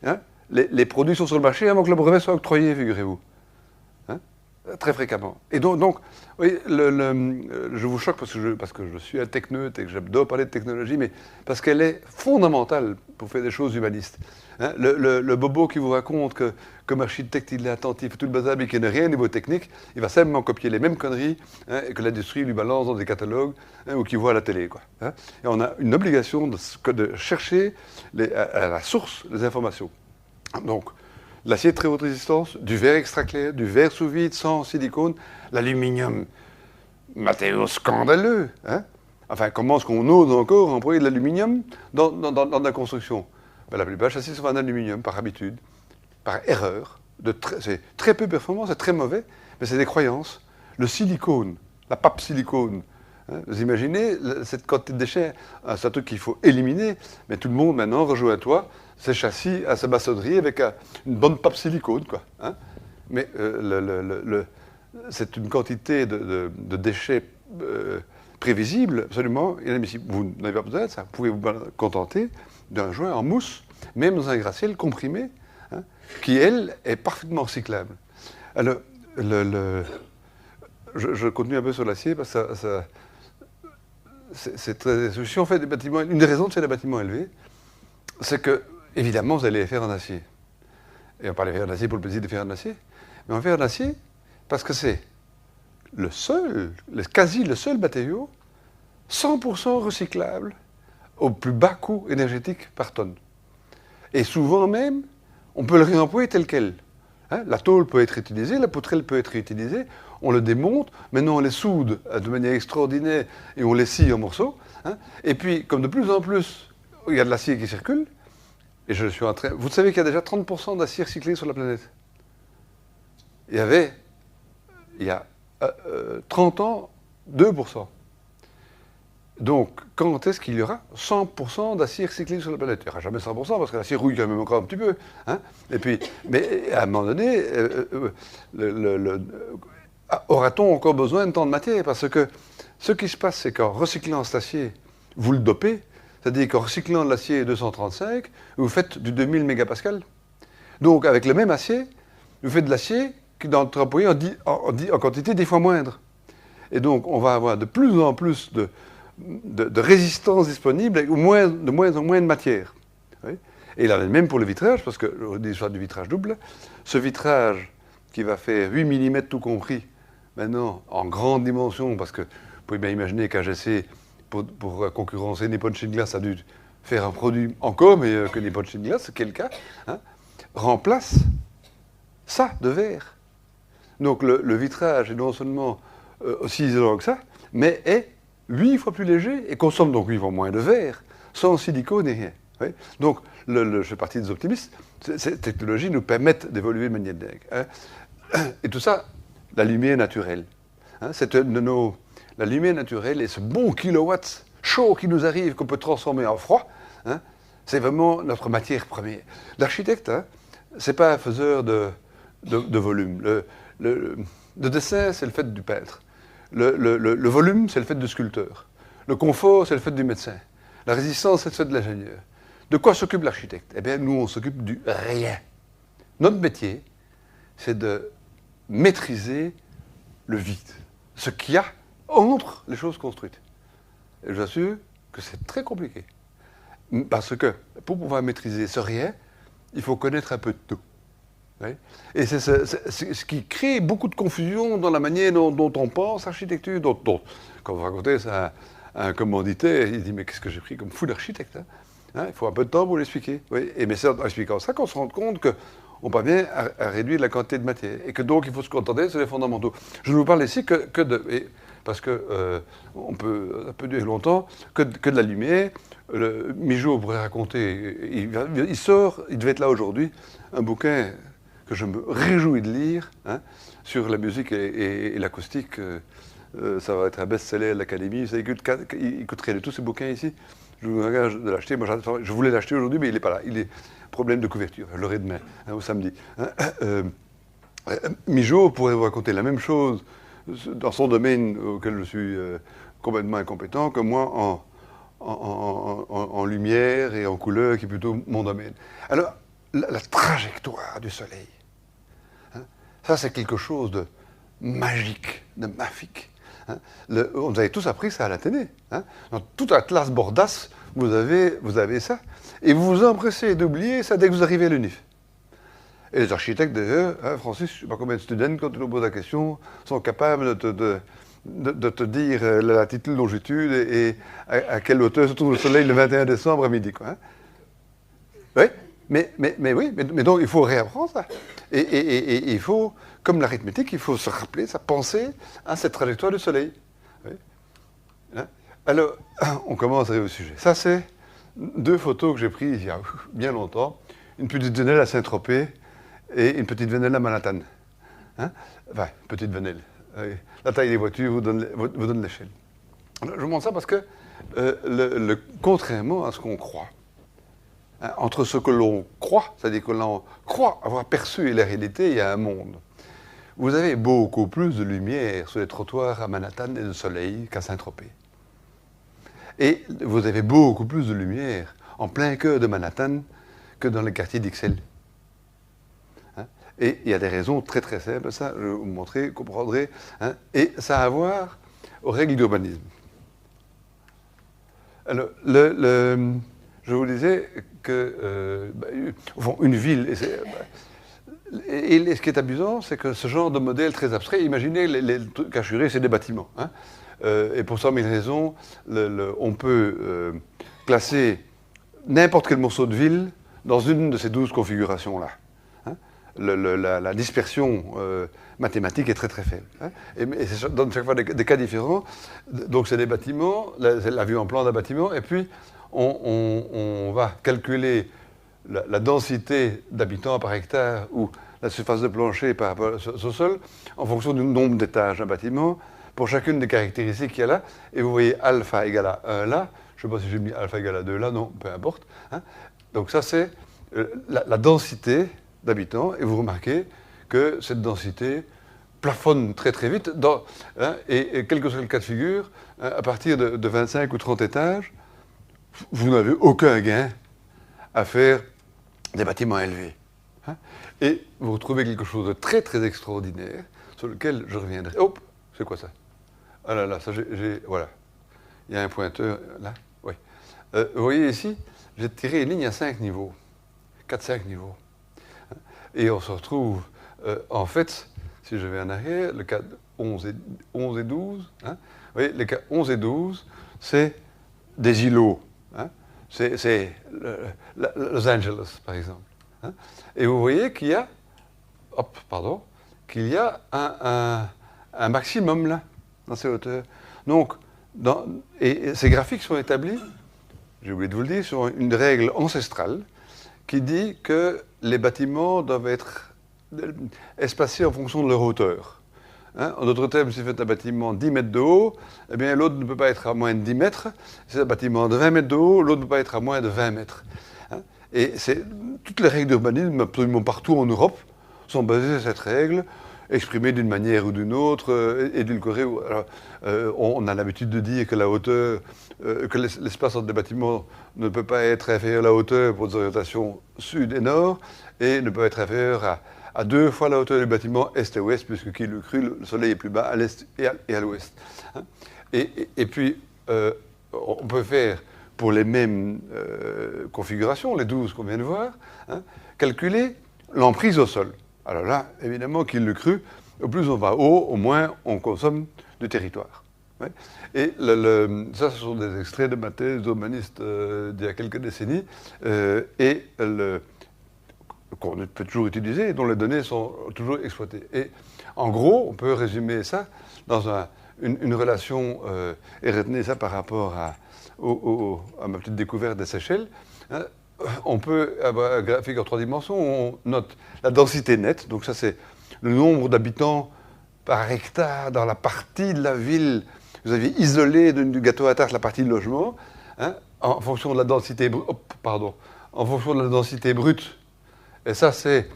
hein, les produits sont sur le marché avant que le brevet soit octroyé, figurez-vous. Hein, très fréquemment. Et donc oui, je vous choque parce que je suis un techneute et que j'adore parler de technologie, mais parce qu'elle est fondamentale pour faire des choses humanistes. Hein, le bobo qui vous raconte que comme architecte il est attentif, tout le bazar, mais qu'il n'a rien au niveau technique, il va simplement copier les mêmes conneries, hein, que l'industrie lui balance dans des catalogues, hein, ou qu'il voit à la télé. Quoi, hein. Et on a une obligation de chercher à la source les informations. Donc, l'acier de très haute résistance, du verre extra clair, du verre sous vide sans silicone, l'aluminium, matériau scandaleux. Hein. Enfin, comment est-ce qu'on ose encore employer de l'aluminium dans la construction? Ben, la plupart châssis sont en aluminium, par habitude, par erreur. C'est très peu performant, c'est très mauvais, mais c'est des croyances. Le silicone, la pape silicone, hein, vous imaginez cette quantité de déchets, c'est un truc qu'il faut éliminer, mais tout le monde maintenant, rejoins-toi, ces châssis à sa maçonnerie avec une bonne pape silicone, quoi. Hein. Mais c'est une quantité de déchets prévisible, absolument inadmissible. Vous n'avez pas besoin de ça. Vous pouvez vous contenter d'un joint en mousse, même dans un gratte-ciel comprimé, hein, qui, elle, est parfaitement recyclable. Alors, je continue un peu sur l'acier, parce que c'est très... Si on fait des bâtiments... Une des raisons de faire des bâtiments élevés, c'est que, évidemment, vous allez les faire en acier. Et on parle de faire en acier pour le plaisir de faire en acier, mais on fait en acier parce que c'est quasi le seul matériau 100% recyclable au plus bas coût énergétique par tonne. Et souvent même, on peut le réemployer tel quel. Hein, la tôle peut être utilisée, la poutrelle peut être utilisée, on le démonte, maintenant on les soude de manière extraordinaire et on les scie en morceaux. Hein, et puis, comme de plus en plus, il y a de l'acier qui circule, et je suis en train... Vous savez qu'il y a déjà 30% d'acier recyclé sur la planète. Il y a 30 ans, 2%. Donc, quand est-ce qu'il y aura 100% d'acier recyclé sur la planète? Il n'y aura jamais 100%, parce que l'acier rouille quand même encore un petit peu. Hein. Et puis, mais à un moment donné, aura-t-on encore besoin de tant de matière? Parce que ce qui se passe, c'est qu'en recyclant cet acier, vous le dopez, c'est-à-dire qu'en recyclant de l'acier 235, vous faites du 2000 mégapascal. Donc, avec le même acier, vous faites de l'acier qui doit être employé en quantité 10 fois moindre. Et donc, on va avoir de plus en plus de résistance disponible avec de moins en moins de matière. Oui. Et il en est même pour le vitrage, parce que l'histoire du vitrage double, ce vitrage qui va faire 8 mm tout compris, maintenant en grande dimension, parce que vous pouvez bien imaginer qu'AGC, pour concurrencer Nippon Shinglass, a dû faire un produit encore meilleur que Nippon Shinglass, ce qui est le cas, hein, remplace ça de verre. Donc le vitrage est non seulement aussi isolant que ça, mais est 8 fois plus léger et consomme donc 8 fois moins de verre, sans silicone et rien. Oui. Donc, je fais partie des optimistes. Ces technologies nous permettent d'évoluer de manière dingue. Hein. Et tout ça, la lumière naturelle. Hein, la lumière naturelle et ce bon kilowatt chaud qui nous arrive, qu'on peut transformer en froid, hein, c'est vraiment notre matière première. L'architecte, hein, c'est pas un faiseur de volume. Le dessin, c'est le fait du peintre. Le volume, c'est le fait du sculpteur. Le confort, c'est le fait du médecin. La résistance, c'est le fait de l'ingénieur. De quoi s'occupe l'architecte? Eh bien, nous, on s'occupe du rien. Notre métier, c'est de maîtriser le vide, ce qu'il y a entre les choses construites. Et j'assure que c'est très compliqué. Parce que pour pouvoir maîtriser ce rien, il faut connaître un peu de tout. Oui. Et c'est ce qui crée beaucoup de confusion dans la manière dont on pense architecture. Quand vous racontez ça à un commanditaire, il dit mais qu'est-ce que j'ai pris comme fou d'architecte, hein? Il faut un peu de temps pour l'expliquer. Oui. Mais c'est en expliquant ça qu'on se rend compte qu'on parvient à réduire la quantité de matière. Et que donc il faut se contenter sur les fondamentaux. Je ne vous parle ici que de... parce que ça peut durer longtemps, que de la lumière. Migeot pourrait raconter, il devait être là aujourd'hui, un bouquin que je me réjouis de lire, hein, sur la musique et l'acoustique. Ça va être un best-seller de l'Académie. Il coûterait de tous ces bouquins ici. Je vous engage de l'acheter. Moi, je voulais l'acheter aujourd'hui, mais il n'est pas là. Il est problème de couverture. Je l'aurai demain, hein, au samedi. Migeot pourrait vous raconter la même chose dans son domaine auquel je suis complètement incompétent, que moi en lumière et en couleur, qui est plutôt mon domaine. Alors, la trajectoire du soleil, hein, ça c'est quelque chose de magique, de mafique. Hein. Vous avez tous appris ça à la télé. Hein. Dans toute Atlas Bordas, vous avez ça. Et vous vous empressez d'oublier ça dès que vous arrivez à l'UNIF. Et les architectes, d'ailleurs, hein, Francis, je ne sais pas combien de students, quand tu nous poses la question, sont capables de te dire la latitude, longitude et à quelle hauteur se trouve le soleil le 21 décembre à midi. Quoi, hein. Oui, mais donc il faut réapprendre ça. Et il faut, comme l'arithmétique, il faut se rappeler, penser à cette trajectoire du soleil. Oui. Hein. Alors, on commence à arriver au sujet. Ça, c'est 2 photos que j'ai prises il y a bien longtemps. Une petite venelle à Saint-Tropez et une petite venelle à Manhattan. Hein, enfin, petite venelle. La taille des voitures vous donne l'échelle. Je vous montre ça parce que, contrairement à ce qu'on croit, hein, entre ce que l'on croit, c'est-à-dire que l'on croit avoir perçu et la réalité, il y a un monde. Vous avez beaucoup plus de lumière sur les trottoirs à Manhattan et de soleil qu'à Saint-Tropez. Et vous avez beaucoup plus de lumière en plein cœur de Manhattan que dans les quartiers d'Ixelles. Hein? Et il y a des raisons très très simples, ça je vais vous montrer, vous comprendrez. Hein? Et ça a à voir aux règles d'urbanisme. Alors, je vous disais que une ville, et ce qui est amusant, c'est que ce genre de modèle très abstrait, imaginez les trucs assurés, c'est des bâtiments. Hein? Et pour 100 000 raisons, on peut classer n'importe quel morceau de ville dans une de ces 12 configurations-là. Hein? La dispersion mathématique est très très faible. Hein? Et ça donne chaque fois des cas différents. Donc c'est des bâtiments, c'est la vue en plan d'un bâtiment, et puis on va calculer la densité d'habitants par hectare ou la surface de plancher par rapport au sol en fonction du nombre d'étages d'un bâtiment pour chacune des caractéristiques qu'il y a là. Et vous voyez alpha égale à 1 là. Je ne sais pas si j'ai mis alpha égale à 2 là, non, peu importe. Hein. Donc ça, c'est la densité d'habitants. Et vous remarquez que cette densité plafonne très très vite. Et quel que soit le cas de figure, hein, à partir de 25 ou 30 étages, vous n'avez aucun gain à faire des bâtiments élevés. Hein. Et vous retrouvez quelque chose de très très extraordinaire, sur lequel je reviendrai. Hop, c'est quoi ça? Ah là là, ça voilà. Il y a un pointeur là. Oui. Vous voyez ici, j'ai tiré une ligne à 5 niveaux. 4-5 niveaux. Et on se retrouve, en fait, si je vais en arrière, le cas 11 et 12. Hein, vous voyez, les cas 11 et 12, c'est des îlots. Hein, c'est Los Angeles, par exemple. Hein, et vous voyez qu'il y a, un maximum là, dans ces hauteurs. Donc, et ces graphiques sont établis, j'ai oublié de vous le dire, sur une règle ancestrale qui dit que les bâtiments doivent être espacés en fonction de leur hauteur. Hein, en d'autres termes, si vous faites un bâtiment 10 mètres de haut, eh bien l'autre ne peut pas être à moins de 10 mètres. Si c'est un bâtiment de 20 mètres de haut, l'autre ne peut pas être à moins de 20 mètres. Hein, et toutes les règles d'urbanisme, absolument partout en Europe, sont basées sur cette règle. exprimée d'une manière ou d'une autre, édulcorée. Alors, on a l'habitude de dire que la hauteur, que l'espace entre des bâtiments ne peut pas être inférieur à la hauteur pour des orientations sud et nord, et ne peut être inférieur à 2 fois la hauteur du bâtiment est et ouest, puisque qui le crut, le soleil est plus bas à l'est et à l'ouest. Hein. Et puis, on peut faire, pour les mêmes configurations, les 12 qu'on vient de voir, hein, calculer l'emprise au sol. Alors là, évidemment, qu'il le crut, au plus on va haut, au moins on consomme du territoire. Ouais. Et ça, ce sont des extraits de ma thèse d'urbaniste d'il y a quelques décennies, qu'on peut toujours utiliser et dont les données sont toujours exploitées. Et en gros, on peut résumer ça dans une relation, et retenir ça par rapport à ma petite découverte des Seychelles. Hein. On peut avoir un graphique en 3 dimensions où on note la densité nette, donc ça c'est le nombre d'habitants par hectare dans la partie de la ville. Vous avez isolé du gâteau à tarte la partie de logement, hein, en fonction de la densité en fonction de la densité brute. Et ça, c'est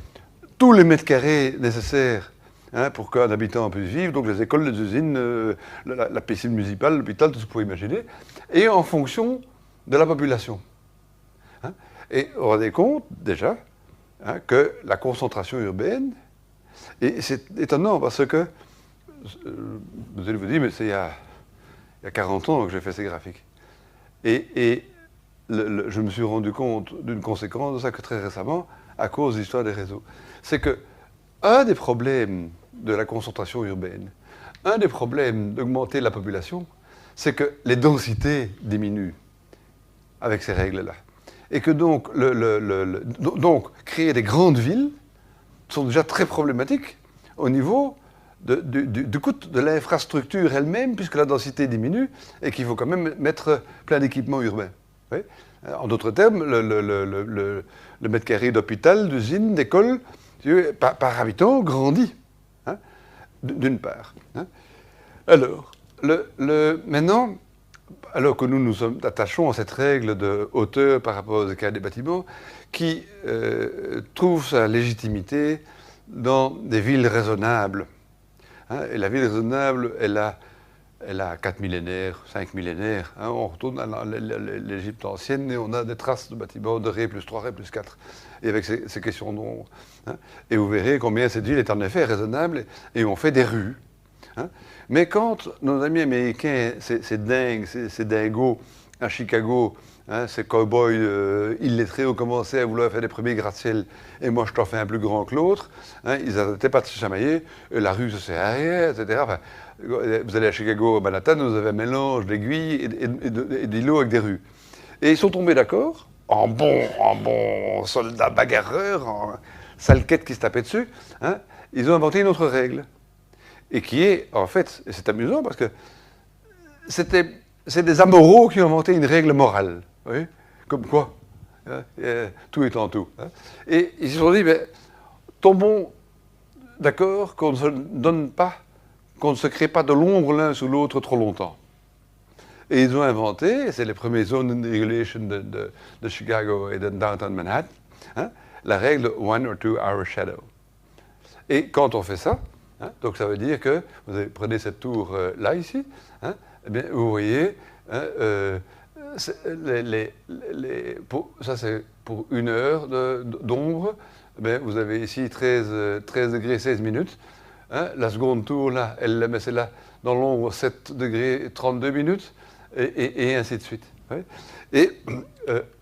tous les mètres carrés nécessaires, hein, pour qu'un habitant puisse vivre, donc les écoles, les usines, la piscine municipale, l'hôpital, tout ce que vous pouvez imaginer, et en fonction de la population. Hein. Et on rendez compte, déjà, hein, que la concentration urbaine, et c'est étonnant parce que, vous allez vous dire, mais c'est il y a 40 ans que j'ai fait ces graphiques. Et je me suis rendu compte d'une conséquence de ça que très récemment, à cause de l'histoire des réseaux. C'est que un des problèmes de la concentration urbaine, un des problèmes d'augmenter la population, c'est que les densités diminuent avec ces règles-là. Et que donc, donc, créer des grandes villes sont déjà très problématiques au niveau du coût de l'infrastructure elle-même, puisque la densité diminue et qu'il faut quand même mettre plein d'équipements urbains. Oui. En d'autres termes, le mètre carré d'hôpital, d'usine, d'école, par habitant grandit, hein, d'une part. Hein. Alors, maintenant, alors que nous nous attachons à cette règle de hauteur par rapport aux écarts des bâtiments, qui trouve sa légitimité dans des villes raisonnables. Hein, et la ville raisonnable, elle a 4 millénaires, 5 millénaires. Hein, on retourne à l'Égypte ancienne et on a des traces de bâtiments de Ré plus 3, Ré plus 4. Et avec ces questions d'ombre. Hein, et vous verrez combien cette ville est en effet raisonnable et on fait des rues. Hein. Mais quand nos amis américains, ces dingues, ces dingos à Chicago, hein, ces cow-boys illettrés ont commencé à vouloir faire des premiers gratte-ciel, et moi je t'en fais un plus grand que l'autre, hein, ils n'arrêtaient pas de se chamailler, la rue se sert à rien, etc. Enfin, vous allez à Chicago, à Manhattan, vous avez un mélange d'aiguilles et d'îlots avec des rues. Et ils sont tombés d'accord, en bon soldat bagarreur, en salquette qui se tapait dessus, hein, ils ont inventé une autre règle. Et qui est, en fait, et c'est amusant parce que c'est des amoraux qui ont inventé une règle morale. Vous voyez, comme quoi, hein, tout est en tout. Hein. Et ils se sont dit, mais, tombons d'accord qu'on ne se donne pas, qu'on ne se crée pas de l'ombre l'un sous l'autre trop longtemps. Et ils ont inventé, c'est les premiers zones regulation de Chicago et de downtown Manhattan, hein, la règle 1 or 2 hour shadow. Et quand on fait ça, hein, donc ça veut dire que vous prenez cette tour là ici, hein, eh bien, vous voyez, hein, ça c'est pour 1 heure d'ombre, eh bien, vous avez ici 13 degrés 16 minutes. Hein, la seconde tour là, mais c'est là dans l'ombre 7 degrés 32 minutes, et ainsi de suite. Ouais. Et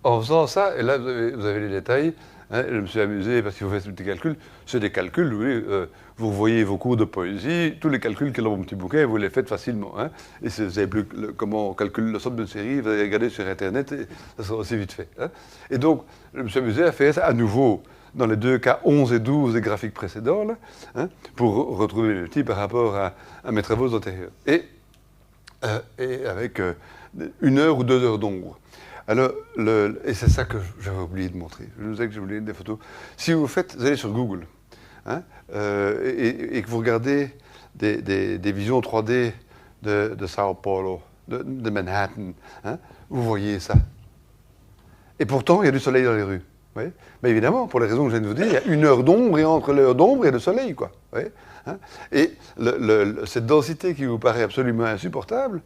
en faisant ça, et là vous avez les détails. Hein, je me suis amusé parce qu'il faut faire ces petits calculs. C'est des calculs, oui, vous voyez vos cours de poésie, tous les calculs qu'il y a dans mon petit bouquin, vous les faites facilement. Hein, et si vous savez plus comment on calcule la somme d'une série, vous allez regarder sur Internet et ça sera aussi vite fait. Hein. Et donc, je me suis amusé à faire ça à nouveau, dans les 2 cas 11 et 12 des graphiques précédents, là, hein, pour retrouver les petits par rapport à mes travaux antérieurs. Et avec 1 heure ou 2 heures d'ombre. Alors, et c'est ça que j'avais oublié de montrer. Je vous disais que j'ai oublié des photos. Si vous allez sur Google, hein, et que vous regardez des visions 3D de Sao Paulo, de Manhattan, hein, vous voyez ça. Et pourtant, il y a du soleil dans les rues. Oui. Mais évidemment, pour les raisons que je viens de vous dire, il y a une heure d'ombre et entre l'heure d'ombre et le soleil, quoi. Oui. Hein? Et cette densité qui vous paraît absolument insupportable,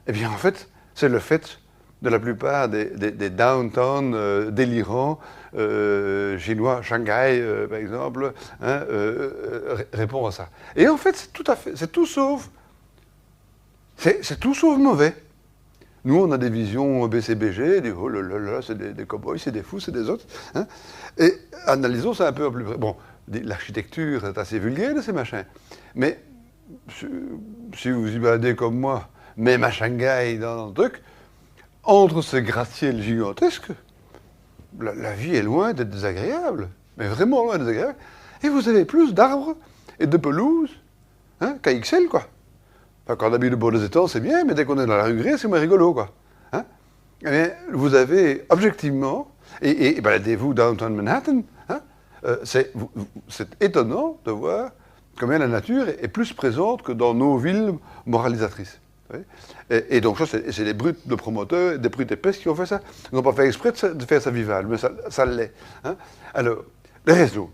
eh bien, en fait, c'est le fait de la plupart des downtown délirants chinois, Shanghai, par exemple, hein, répond à ça. Et en fait, c'est tout sauf mauvais. Nous, on a des visions BCBG, des oh là là là, c'est des cow-boys, c'est des fous, c'est des autres. Hein. Et analysons ça un peu plus près. Bon, l'architecture est assez vulgaire de ces machins. Mais si vous y baladez comme moi, même à Shanghai, dans un truc, entre ces gratte-ciels gigantesques, la vie est loin d'être désagréable. Mais vraiment loin d'être désagréable. Et vous avez plus d'arbres et de pelouses hein, qu'à XL, quoi. Enfin, quand on habite au bord des étangs, c'est bien, mais dès qu'on est dans la rue Grès, c'est moins rigolo, quoi. Hein? Mais vous avez, objectivement, et baladez-vous downtown Manhattan, hein, c'est étonnant de voir combien la nature est plus présente que dans nos villes moralisatrices. Et donc ça, c'est des brutes de promoteurs, des brutes épaisses qui ont fait ça. Ils n'ont pas fait exprès de faire ça vivable, mais ça l'est. Hein? Alors, les réseaux.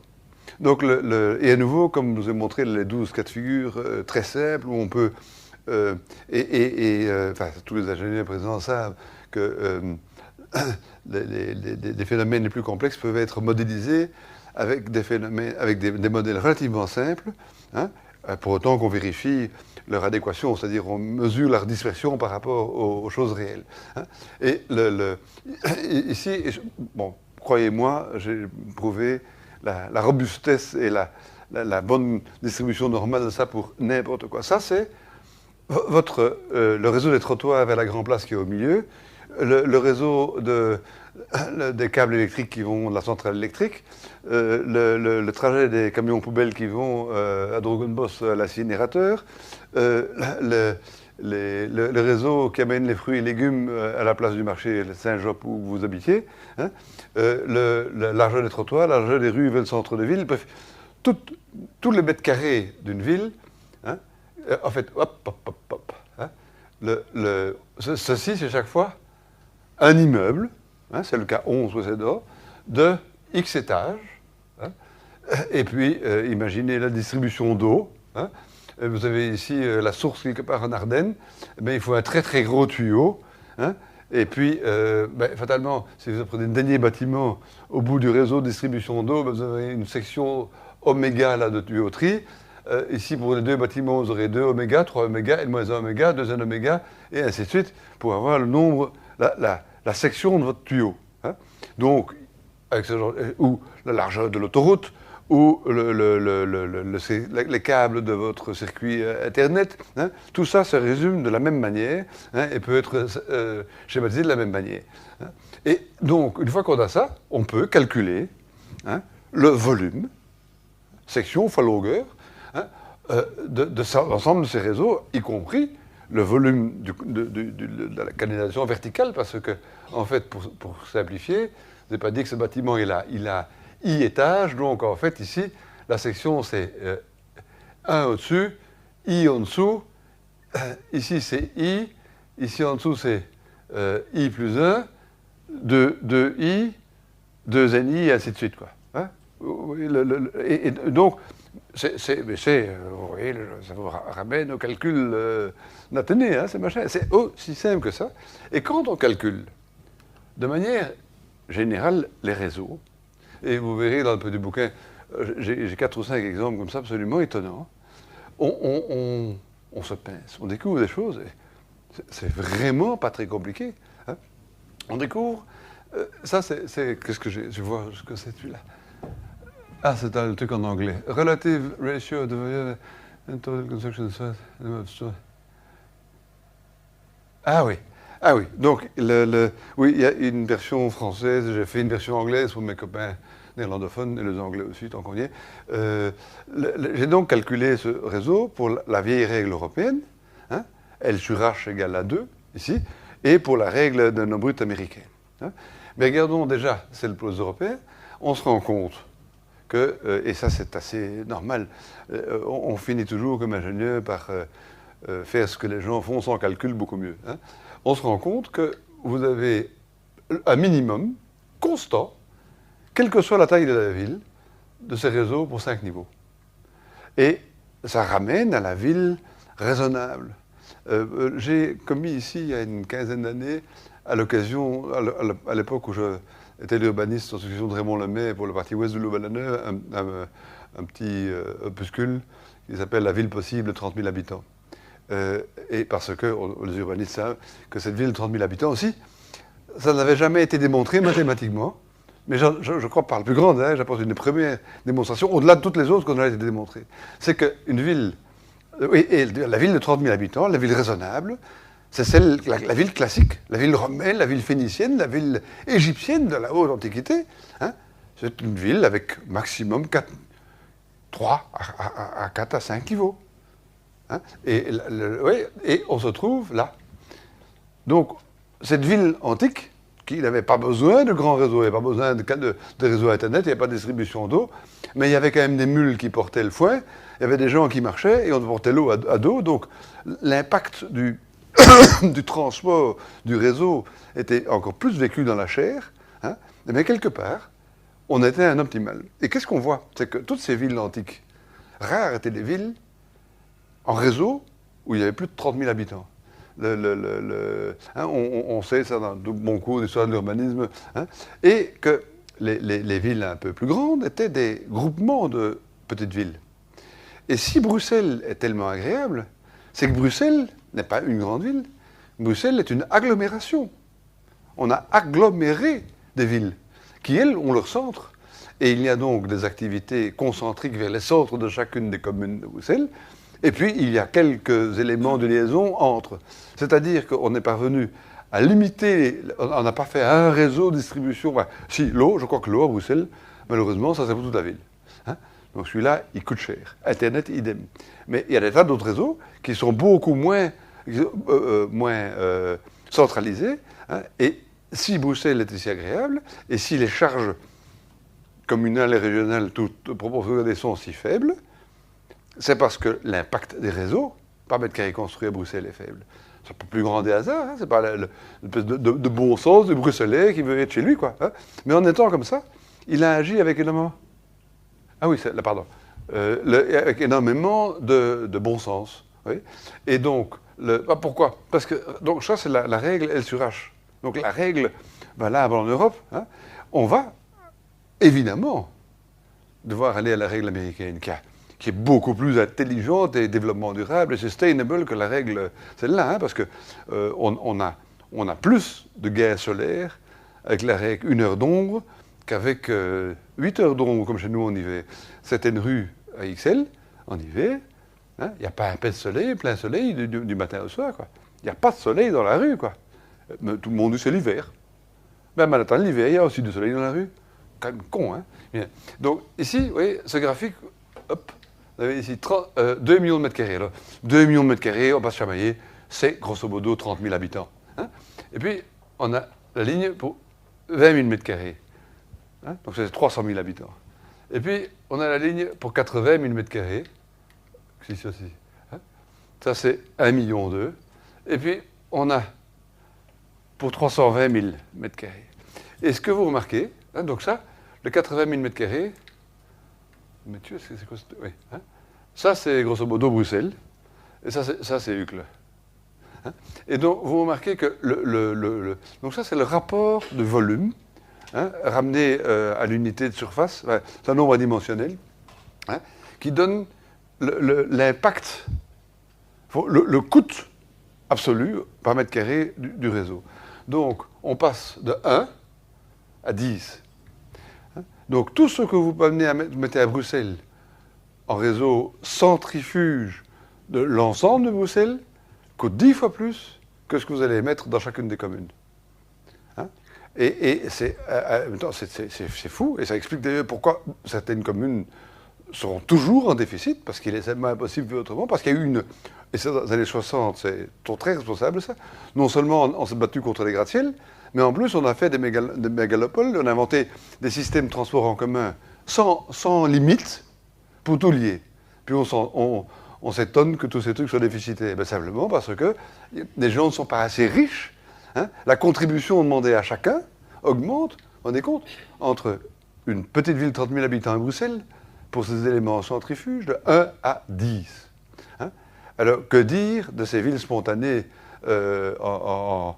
Donc, et à nouveau, comme je vous ai montré les 12 cas de figure très simples, où on peut... enfin, tous les ingénieurs présents savent que les phénomènes les plus complexes peuvent être modélisés avec des modèles relativement simples, hein, pour autant qu'on vérifie leur adéquation, c'est-à-dire on mesure leur dispersion par rapport aux choses réelles. Hein. Et ici, bon, croyez-moi, j'ai prouvé la robustesse et la bonne distribution normale de ça pour n'importe quoi. Ça, c'est le réseau des trottoirs vers la Grand Place qui est au milieu, le réseau des câbles électriques qui vont de la centrale électrique, le trajet des camions poubelles qui vont à Drogenbos à l'incinérateur, le réseau qui amène les fruits et légumes à la place du marché Saint-Job où vous habitiez, hein, la largeur des trottoirs, la largeur des rues vers le centre de ville, bref, tous les mètres carrés d'une ville, hein, en fait, hop, hein, ceci, c'est chaque fois un immeuble, hein, c'est le cas 11 précédent, de X étages, hein, et puis imaginez la distribution d'eau, hein, vous avez ici la source quelque part en Ardennes, mais il faut un très très gros tuyau, hein, et puis fatalement, si vous prenez un dernier bâtiment au bout du réseau de distribution d'eau, vous avez une section oméga là, de tuyauterie. Ici, pour les deux bâtiments, vous aurez 2 oméga, 3 oméga, N-1 oméga, 2 N oméga, et ainsi de suite, pour avoir le nombre, la section de votre tuyau. Hein. Donc, avec ce genre, ou la largeur de l'autoroute, ou les câbles de votre circuit Internet, hein, tout ça se résume de la même manière, hein, et peut être schématisé de la même manière. Hein. Et donc, une fois qu'on a ça, on peut calculer hein, le volume, section fois longueur, hein, de l'ensemble de ces réseaux, y compris le volume de la canalisation verticale, parce que, en fait, pour simplifier, je n'ai pas dit que ce bâtiment il a I étages, donc en fait, ici, la section c'est 1 au-dessus, I en dessous, ici c'est I, ici en dessous c'est I plus 1, 2 I, 2 NI, et ainsi de suite, quoi. Hein? Et donc, vous voyez, ça vous ramène au calcul d'Athénée, hein, ces machins. C'est aussi simple que ça. Et quand on calcule, de manière générale, les réseaux, et vous verrez dans le petit bouquin, j'ai 4 ou 5 exemples comme ça, absolument étonnants, on se pince, on découvre des choses, et c'est vraiment pas très compliqué. Hein. On découvre, ça c'est, qu'est-ce que je vois ce que c'est celui-là. Ah, c'est le truc en anglais. Relative ratio of the total construction size. Ah oui. Donc, oui, il y a une version française, j'ai fait une version anglaise pour mes copains néerlandophones et les anglais aussi, tant qu'on y est. J'ai donc calculé ce réseau pour la vieille règle européenne, hein, L sur H égale à 2, ici, et pour la règle d'un homme brut américain. Hein. Mais regardons déjà celle pour les Européens, on se rend compte que, et ça c'est assez normal, on finit toujours comme ingénieur par faire ce que les gens font sans calcul beaucoup mieux. Hein. On se rend compte que vous avez un minimum constant quelle que soit la taille de la ville, de ces réseaux pour 5 niveaux. Et ça ramène à la ville raisonnable. J'ai commis ici, il y a une quinzaine d'années, à l'occasion, à l'époque où j'étais l'urbaniste en succession de Raymond Lemay pour le parti ouest de Louvain-la-Neuve, un petit opuscule qui s'appelle La ville possible de 30 000 habitants. Et parce que les urbanistes savent que cette ville de 30 000 habitants aussi, ça n'avait jamais été démontré mathématiquement, mais je crois par le plus grand âge, j'apporte une première démonstration, au-delà de toutes les autres qu'on a été démontrées. C'est qu'une ville, et la ville de 30 000 habitants, la ville raisonnable, c'est la ville classique, la ville romaine, la ville phénicienne, la ville égyptienne de la haute antiquité. Hein. C'est une ville avec maximum 3 à 4 à 5 niveaux. Hein. Et on se trouve là. Donc, cette ville antique, qui n'avait pas besoin de grands réseaux, il n'y avait pas besoin de réseaux Internet, il n'y avait pas de distribution d'eau, mais il y avait quand même des mules qui portaient le foin, il y avait des gens qui marchaient et on portait l'eau à dos, donc l'impact du transport, du réseau était encore plus vécu dans la chair, hein, mais quelque part, on était à un optimal. Et qu'est-ce qu'on voit? C'est que toutes ces villes antiques, rares étaient des villes en réseau où il y avait plus de 30 000 habitants. On sait ça dans de bons cours d'histoire de l'urbanisme, hein, et que les villes un peu plus grandes étaient des groupements de petites villes. Et si Bruxelles est tellement agréable, c'est que Bruxelles n'est pas une grande ville. Bruxelles est une agglomération. On a aggloméré des villes qui, elles, ont leur centre. Et il y a donc des activités concentriques vers les centres de chacune des communes de Bruxelles. Et puis, il y a quelques éléments de liaison entre. C'est-à-dire qu'on est parvenu à limiter, on n'a pas fait un réseau de distribution. Enfin, si, l'eau, je crois que l'eau à Bruxelles, malheureusement, ça c'est pour toute la ville. Hein. Donc celui-là, il coûte cher. Internet, idem. Mais il y a des tas d'autres réseaux qui sont beaucoup moins centralisés. Hein. Et si Bruxelles est si agréable, et si les charges communales et régionales, toutes proportionnées, sont si faibles, c'est parce que l'impact des réseaux, par mètre carré construit à Bruxelles, est faible. C'est pas le plus grand des hasards, hein, c'est pas l'espèce de bon sens du Bruxellais qui veut être chez lui, quoi. Hein. Mais en étant comme ça, il a agi avec énormément... Ah oui, pardon. Avec énormément de bon sens. Oui. Et donc, pourquoi? Parce que, donc ça, c'est la règle L sur H. Donc la règle valable en Europe, hein, on va, évidemment, devoir aller à la règle américaine, qui est beaucoup plus intelligente et développement durable et sustainable que la règle celle-là, hein, parce que on a plus de gaz solaire avec la règle 1 heure d'ombre qu'avec 8 heures d'ombre, comme chez nous en hiver. C'était une rue à XL, en hiver, hein, il n'y a pas un peu de soleil, plein soleil du matin au soir, quoi. Il n'y a pas de soleil dans la rue, quoi. Mais tout le monde dit c'est l'hiver. Même à l'hiver, il y a aussi du soleil dans la rue. Quand même con, hein. Bien. Donc ici, vous voyez, ce graphique, hop, vous avez ici 2 millions de mètres carrés. Là. 2 millions de mètres carrés, on passe chamailler, c'est grosso modo 30 000 habitants. Hein. Et puis, on a la ligne pour 20 000 mètres carrés. Hein. Donc, c'est 300 000 habitants. Et puis, on a la ligne pour 80 000 mètres carrés. C'est ceci. Hein. Ça, c'est 1,2 million. Et puis, on a pour 320 000 mètres carrés. Et ce que vous remarquez, hein, donc ça, le 80 000 mètres carrés, mais tu sais, c'est quoi? Oui. Hein. Ça, c'est grosso modo Bruxelles. Et ça, c'est Uccle. Hein. Et donc, vous remarquez que donc ça, c'est le rapport de volume, hein, ramené à l'unité de surface. Ouais, c'est un nombre adimensionnel, hein, qui donne l'impact, le coût absolu par mètre carré du réseau. Donc, on passe de 1 à 10. Donc tout ce que vous mettez à Bruxelles en réseau centrifuge de l'ensemble de Bruxelles coûte 10 fois plus que ce que vous allez mettre dans chacune des communes. Hein. Et c'est fou, et ça explique d'ailleurs pourquoi certaines communes seront toujours en déficit, parce qu'il est simplement impossible de faire autrement, parce qu'il y a eu et ça dans les années 60, c'est très responsable ça, non seulement on s'est battu contre les gratte-ciel, mais en plus, on a fait des mégalopoles, on a inventé des systèmes de transport en commun sans limite pour tout lier. Puis on s'étonne que tous ces trucs soient déficitaires. Ben simplement parce que les gens ne sont pas assez riches. Hein. La contribution demandée à chacun augmente, on est compte, entre une petite ville de 30 000 habitants à Bruxelles pour ses éléments centrifuges de 1 à 10. Hein? Alors, que dire de ces villes spontanées en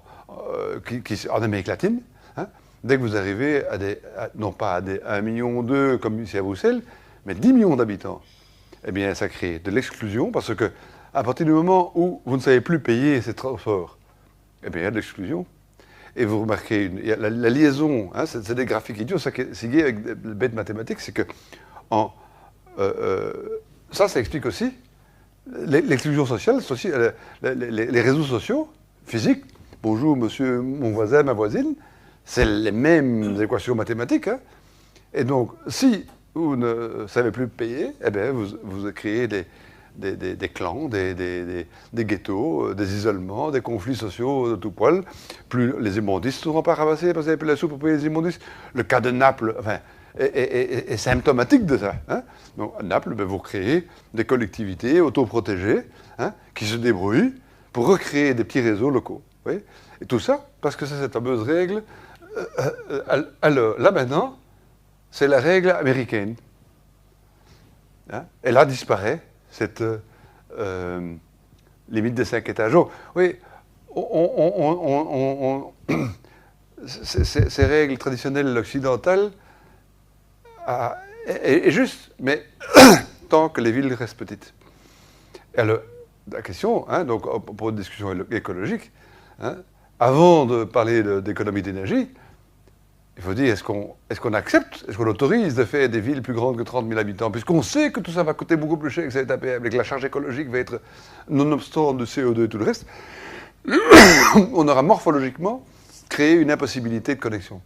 Amérique latine, hein? Dès que vous arrivez non pas à des 1,2 million comme ici à Bruxelles, mais 10 millions d'habitants, eh bien, ça crée de l'exclusion parce que à partir du moment où vous ne savez plus payer ces transports, eh bien, il y a de l'exclusion. Et vous remarquez, la liaison, hein, c'est des graphiques idiots, ça qui est signé avec des bêtes mathématiques, c'est que ça explique aussi l'exclusion sociale, c'est aussi les réseaux sociaux, physiques. Bonjour, monsieur, mon voisin, ma voisine, c'est les mêmes équations mathématiques. Hein. Et donc, si vous ne savez plus payer, eh bien, vous créez des clans, des ghettos, des isolements, des conflits sociaux de tout poil. Plus les immondistes ne seront pas ramassés parce que vous n'avez plus la soupe pour payer les immondistes. Le cas de Naples est symptomatique de ça. Hein. Donc, à Naples, vous créez des collectivités autoprotégées, hein, qui se débrouillent pour recréer des petits réseaux locaux. Vous voyez. Et tout ça parce que c'est cette fameuse règle. Alors, là maintenant, c'est la règle américaine. Hein. Et là disparaît cette limite des 5 étages. Donc, oui, ces règles traditionnelles occidentales est juste, mais tant que les villes restent petites. Et alors, la question, hein, donc, pour une discussion écologique, hein, avant de parler d'économie d'énergie, il faut dire, est-ce qu'on accepte, est-ce qu'on autorise de faire des villes plus grandes que 30 000 habitants, puisqu'on sait que tout ça va coûter beaucoup plus cher que ça est APM, et que la charge écologique va être, nonobstant du CO2 et tout le reste, on aura morphologiquement créé une impossibilité de connexion.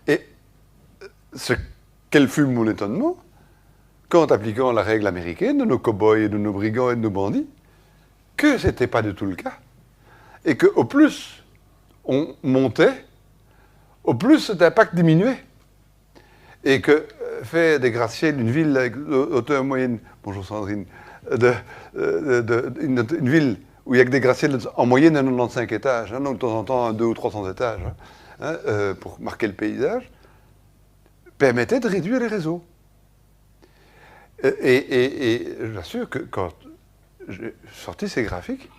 Et quel fut mon étonnement, quand appliquant la règle américaine de nos cow-boys et de nos brigands et de nos bandits, que ce n'était pas du tout le cas. Et qu'au plus on montait, au plus cet impact diminuait. Et que faire des gratte-ciel, une ville avec hauteur moyenne, bonjour Sandrine, une ville où il y a que des gratte-ciel en moyenne à 95 étages, hein, donc de temps en temps 200 ou 300 étages, hein, pour marquer le paysage, permettait de réduire les réseaux. Et j'assure que quand j'ai sorti ces graphiques,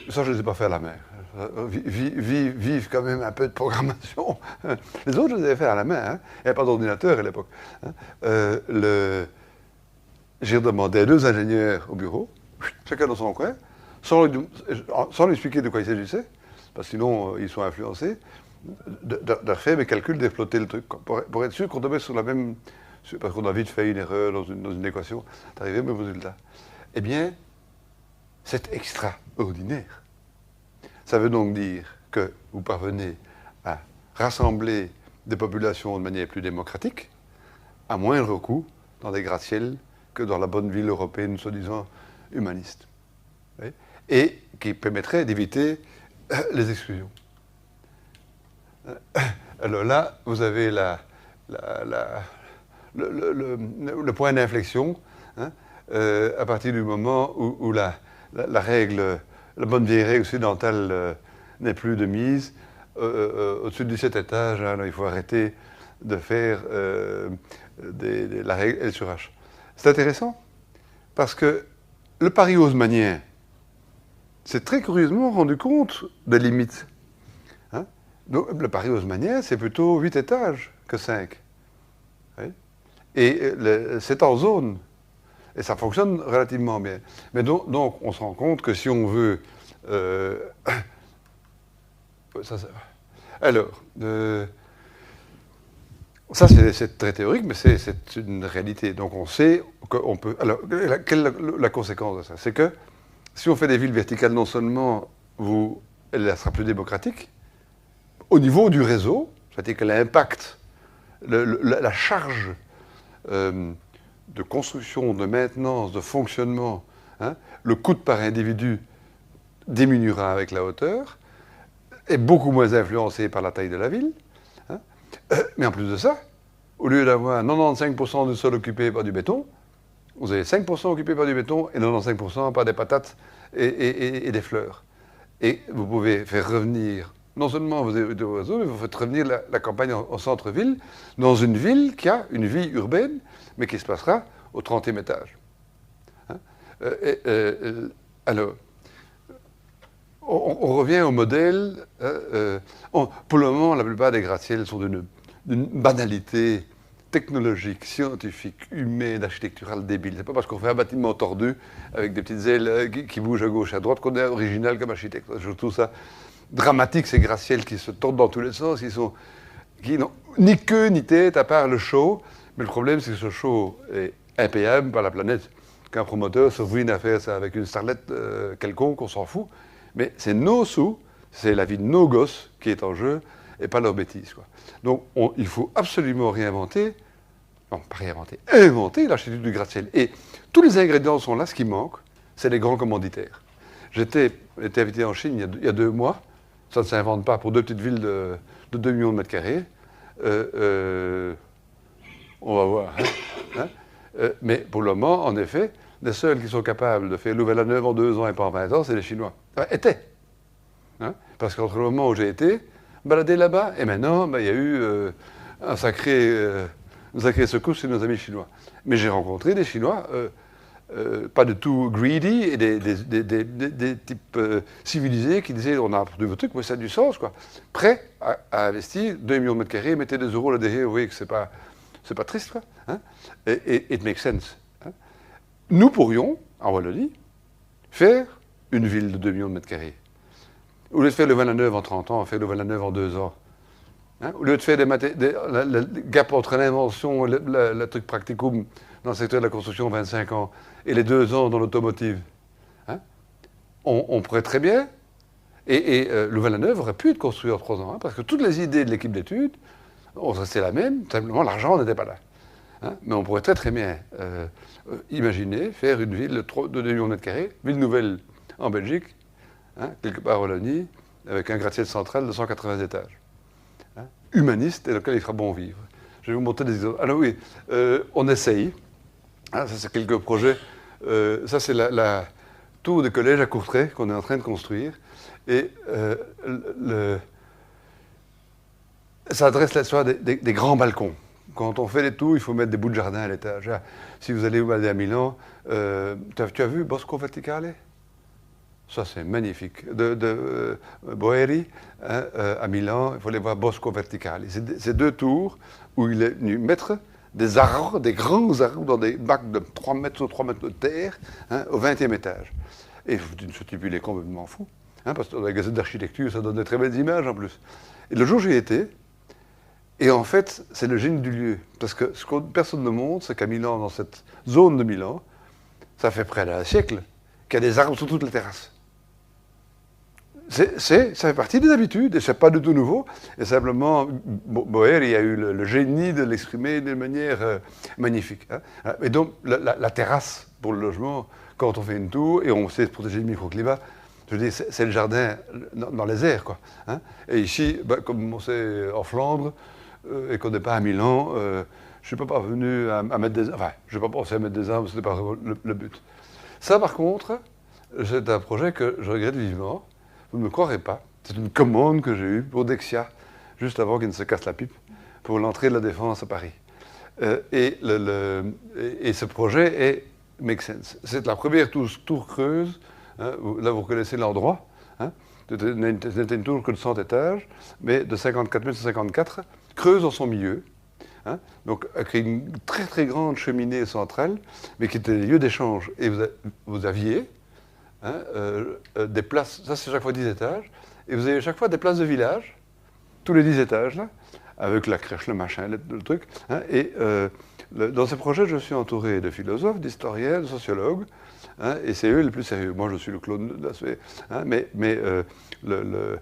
ça je ne les ai pas fait à la main. Vive quand même un peu de programmation. Les autres, je les avais fait à la main. Hein. Il n'y avait pas d'ordinateur à l'époque. Hein. J'ai demandé à 2 ingénieurs au bureau, chacun dans son coin, sans lui expliquer de quoi il s'agissait, parce que sinon ils sont influencés, de refaire mes calculs, d'exploiter le truc, pour être sûr qu'on tombait sur la même... Parce qu'on a vite fait une erreur dans une équation, d'arriver au même résultat. Eh bien, c'est extraordinaire. Ça veut donc dire que vous parvenez à rassembler des populations de manière plus démocratique, à moindre coût, dans des gratte-ciel que dans la bonne ville européenne, soi-disant humaniste. Oui. Et qui permettrait d'éviter les exclusions. Alors là, vous avez le point d'inflexion, hein, à partir du moment où la règle, la bonne vieille règle occidentale n'est plus de mise. Au-dessus de 17 étages, hein, il faut arrêter de faire la règle L sur H. C'est intéressant parce que le Paris haussmannien s'est très curieusement rendu compte des limites. Hein. Donc, le Paris haussmannien, c'est plutôt 8 étages que 5. Oui. Et c'est en zone. Et ça fonctionne relativement bien. Mais donc on se rend compte que si on veut... Alors, ça c'est très théorique, mais c'est une réalité. Donc on sait qu'on peut... Alors, quelle est la conséquence de ça? C'est que si on fait des villes verticales, non seulement elle sera plus démocratique, au niveau du réseau, c'est-à-dire que l'impact, la charge de construction, de maintenance, de fonctionnement, hein, le coût par individu diminuera avec la hauteur, est beaucoup moins influencé par la taille de la ville. Hein. Mais en plus de ça, au lieu d'avoir 95% du sol occupé par du béton, vous avez 5% occupé par du béton et 95% par des patates et des fleurs. Et vous pouvez faire revenir non seulement vous avez des oiseaux, mais vous faites revenir la campagne en centre-ville, dans une ville qui a une vie urbaine, mais qui se passera au 30e étage. Hein? Alors, on revient au modèle. Pour le moment, la plupart des gratte-ciels sont d'une banalité technologique, scientifique, humaine, architecturale débile. C'est pas parce qu'on fait un bâtiment tordu avec des petites ailes qui bougent à gauche, à droite qu'on est original comme architecte. Je trouve ça dramatique, ces gratte-ciels qui se tordent dans tous les sens, qui n'ont ni queue ni tête à part le show. Mais le problème, c'est que ce show est impayable par la planète. Qu'un promoteur se ruine à faire ça avec une starlette quelconque, on s'en fout. Mais c'est nos sous, c'est la vie de nos gosses qui est en jeu, et pas leur bêtise, quoi. Donc, il faut absolument réinventer, non, pas réinventer, inventer l'architecture du gratte-ciel. Et tous les ingrédients sont là, ce qui manque, c'est les grands commanditaires. J'étais invité en Chine il y a 2 mois, ça ne s'invente pas pour 2 petites villes de 2 millions de mètres carrés. On va voir. Mais pour le moment, en effet, les seuls qui sont capables de faire Louvain-la-Neuve en 2 ans et pas en 20 ans, c'est les Chinois. Étaient. Parce qu'entre le moment où j'ai été baladé là-bas, et maintenant, il y a eu une sacrée secousse chez nos amis chinois. Mais j'ai rencontré des Chinois pas du tout greedy, et des types civilisés qui disaient on a produit votre truc, mais ça a du sens, quoi. Prêts à investir 2 millions de mètres carrés, mettez 2 euros là derrière, vous voyez que c'est pas triste, quoi. Hein, et it makes sense. Hein. Nous pourrions, en Wallonie, faire une ville de 2 millions de mètres carrés. Au lieu de faire le Louvain-la-Neuve en 30 ans, on fait le Louvain-la-Neuve en 2 ans. Hein, au lieu de faire le gap entre l'invention et le truc practicum dans le secteur de la construction, 25 ans, et les 2 ans dans l'automotive, hein, on pourrait très bien, et Louvain-la-Neuve aurait pu être construit en 3 ans, hein, parce que toutes les idées de l'équipe d'études ont resté la même, simplement l'argent n'était pas là. Hein, mais on pourrait très très bien imaginer faire une ville de 2 millions de mètres carrés, ville nouvelle en Belgique, hein, quelque part en Wallonie, avec un gratte-ciel central de 180 étages. Hein, humaniste, et dans lequel il fera bon vivre. Je vais vous montrer des exemples. Alors oui, on essaye. Ah, ça, c'est quelques projets. Ça, c'est la tour de collège à Courtrai qu'on est en train de construire. Et ça adresse l'histoire des grands balcons. Quand on fait les tours, il faut mettre des bouts de jardin à l'étage. Si vous allez vous balader à Milan, tu as vu Bosco Verticale? Ça, c'est magnifique. De Boeri, hein, à Milan, il faut aller voir Bosco Verticale. C'est 2 tours où il est venu mettre des arbres, des grands arbres, dans des bacs de 3 mètres sur 3 mètres de terre, hein, au 20e étage. Et ce type, il est complètement fou. Hein, parce que dans la gazette d'architecture, ça donne de très belles images en plus. Et le jour où j'y étais, et en fait, c'est le génie du lieu. Parce que ce que personne ne montre, c'est qu'à Milan, dans cette zone de Milan, ça fait près d'un siècle qu'il y a des arbres sur toutes les terrasses. Ça fait partie des habitudes, et c'est pas du tout nouveau. Et simplement, Boer, il a eu le génie de l'exprimer d'une manière magnifique. Hein. Et donc, la terrasse pour le logement, quand on fait une tour, et on sait se protéger du microclimat, je veux dire, c'est le jardin dans les airs, quoi. Hein. Et ici, comme on sait en Flandre, et qu'on n'est pas à Milan, je ne suis pas parvenu à mettre des arbres. Enfin, je n'ai pas pensé à mettre des arbres, ce n'était pas le but. Ça, par contre, c'est un projet que je regrette vivement. Vous ne me croirez pas. C'est une commande que j'ai eue pour Dexia, juste avant qu'il ne se casse la pipe, pour l'entrée de la Défense à Paris. Et ce projet make sense. C'est la première tour creuse. Hein, là, vous reconnaissez l'endroit. Hein, c'était une tour que de 100 étages, mais de 54 mètres sur 54, creuse en son milieu. Hein, donc, avec une très très grande cheminée centrale, mais qui était un lieu d'échange. Et vous aviez des places, ça c'est chaque fois 10 étages, et vous avez chaque fois des places de village, tous les 10 étages, là, avec la crèche, le machin, le truc. Hein, et dans ces projets, je suis entouré de philosophes, d'historiens, de sociologues, hein, et c'est eux les plus sérieux. Moi, je suis le clone de l'aspect. Hein, mais le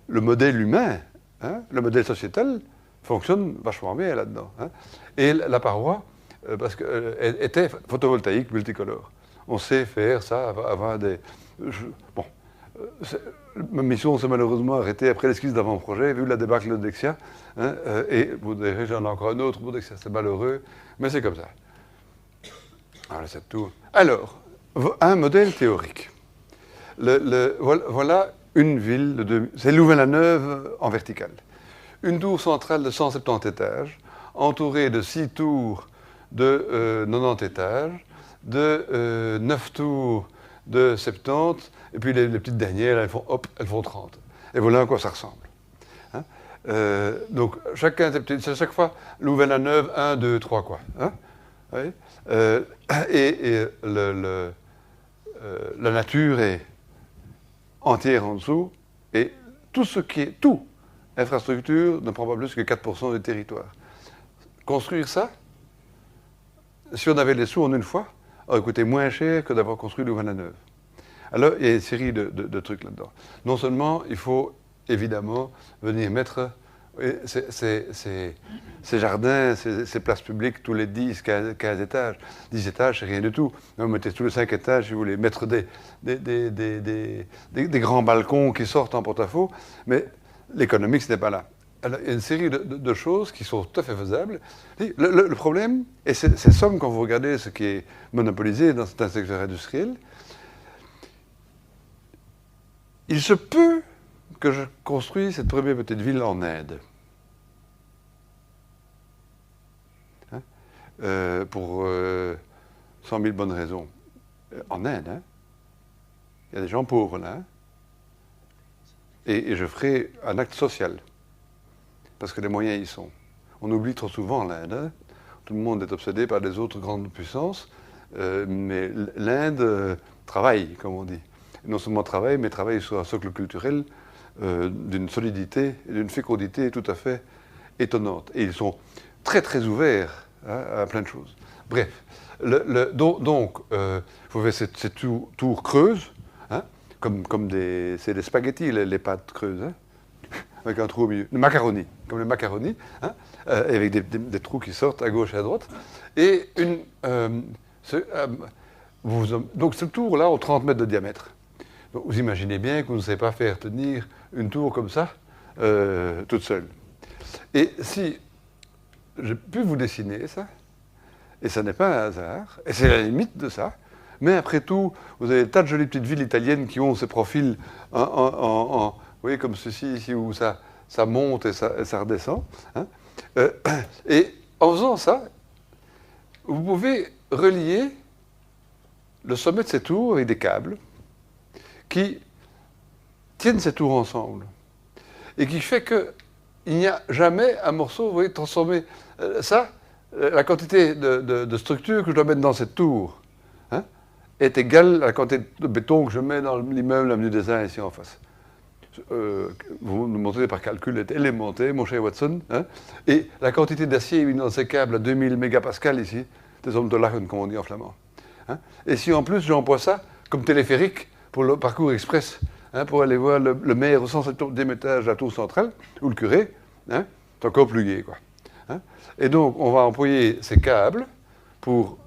modèle humain, hein, le modèle sociétal, fonctionne vachement bien là-dedans. Hein. Et la paroi, parce qu'elle était photovoltaïque multicolore. On sait faire ça avant des... Bon, ma mission s'est malheureusement arrêtée après l'esquisse d'avant-projet, vu la débâcle de Dexia. Hein, et vous direz, j'en ai encore un autre pour Dexia, c'est malheureux, mais c'est comme ça. Voilà cette tour. Alors, un modèle théorique. Voilà une ville c'est Louvain-la-Neuve en verticale. Une tour centrale de 170 étages, entourée de 6 tours de 90 étages, de 9 tours de 70, et puis les petites dernières, elles font 30. Et voilà à quoi ça ressemble. Hein, donc, c'est chaque fois Louvain-la-Neuve, 1, 2, 3, quoi. Hein, oui, la nature est entière en dessous, et tout, infrastructure ne prend pas plus que 4% du territoire. Construire ça, si on avait les sous en une fois, aurait coûté moins cher que d'avoir construit Louvain-la-Neuve. Alors, il y a une série de trucs là-dedans. Non seulement, il faut évidemment venir mettre ces jardins, ces places publiques, tous les 10, 15 étages. 10 étages, c'est rien du tout. Vous mettez tous les 5 étages, si vous voulez, mettre des grands balcons qui sortent en porte-à-faux, mais l'économique, ce n'est pas là. Alors, il y a une série de choses qui sont tout à fait faisables. Le problème, et c'est somme quand vous regardez ce qui est monopolisé dans certains secteurs industriels, il se peut que je construise cette première petite ville en Inde. Hein, pour 100 000 bonnes raisons. En Inde, hein, il y a des gens pauvres là. Hein, et je ferai un acte social. Parce que les moyens y sont. On oublie trop souvent l'Inde. Hein. Tout le monde est obsédé par les autres grandes puissances. Mais l'Inde travaille, comme on dit. Et non seulement travaille, mais travaille sur un socle culturel d'une solidité et d'une fécondité tout à fait étonnante. Et ils sont très très ouverts à plein de choses. Bref, donc, vous voyez ces tours creuses, hein, c'est des spaghettis, les pâtes creuses, hein, avec un trou au milieu. Le macaroni, comme les macaronis, hein, avec des trous qui sortent à gauche et à droite. Et donc ce tour-là, aux 30 mètres de diamètre. Donc, vous imaginez bien que vous ne savez pas faire tenir une tour comme ça, toute seule. Et si je peux vous dessiner ça, et ça n'est pas un hasard, et c'est la limite de ça, mais après tout, vous avez des tas de jolies petites villes italiennes qui ont ces profils vous voyez, comme ceci, ici, où ça monte et ça redescend. Hein, et en faisant ça, vous pouvez relier le sommet de ces tours avec des câbles qui tiennent ces tours ensemble. Et qui fait qu'il n'y a jamais un morceau, vous voyez, transformé. La quantité de structure que je dois mettre dans cette tour, hein, est égale à la quantité de béton que je mets dans l'immeuble Avenue des Uns ici en face. Vous nous montrez par calcul est élémentaire, mon cher Watson. Hein, et la quantité d'acier mis dans ces câbles à 2000 mégapascales ici, des hommes de Lachen, comme on dit en flamand. Hein, et si en plus j'emploie ça comme téléphérique pour le parcours express, hein, pour aller voir le maire au 107e étage de la tour centrale, ou le curé, hein, c'est encore plus gai, quoi. Hein. Et donc, on va employer ces câbles pour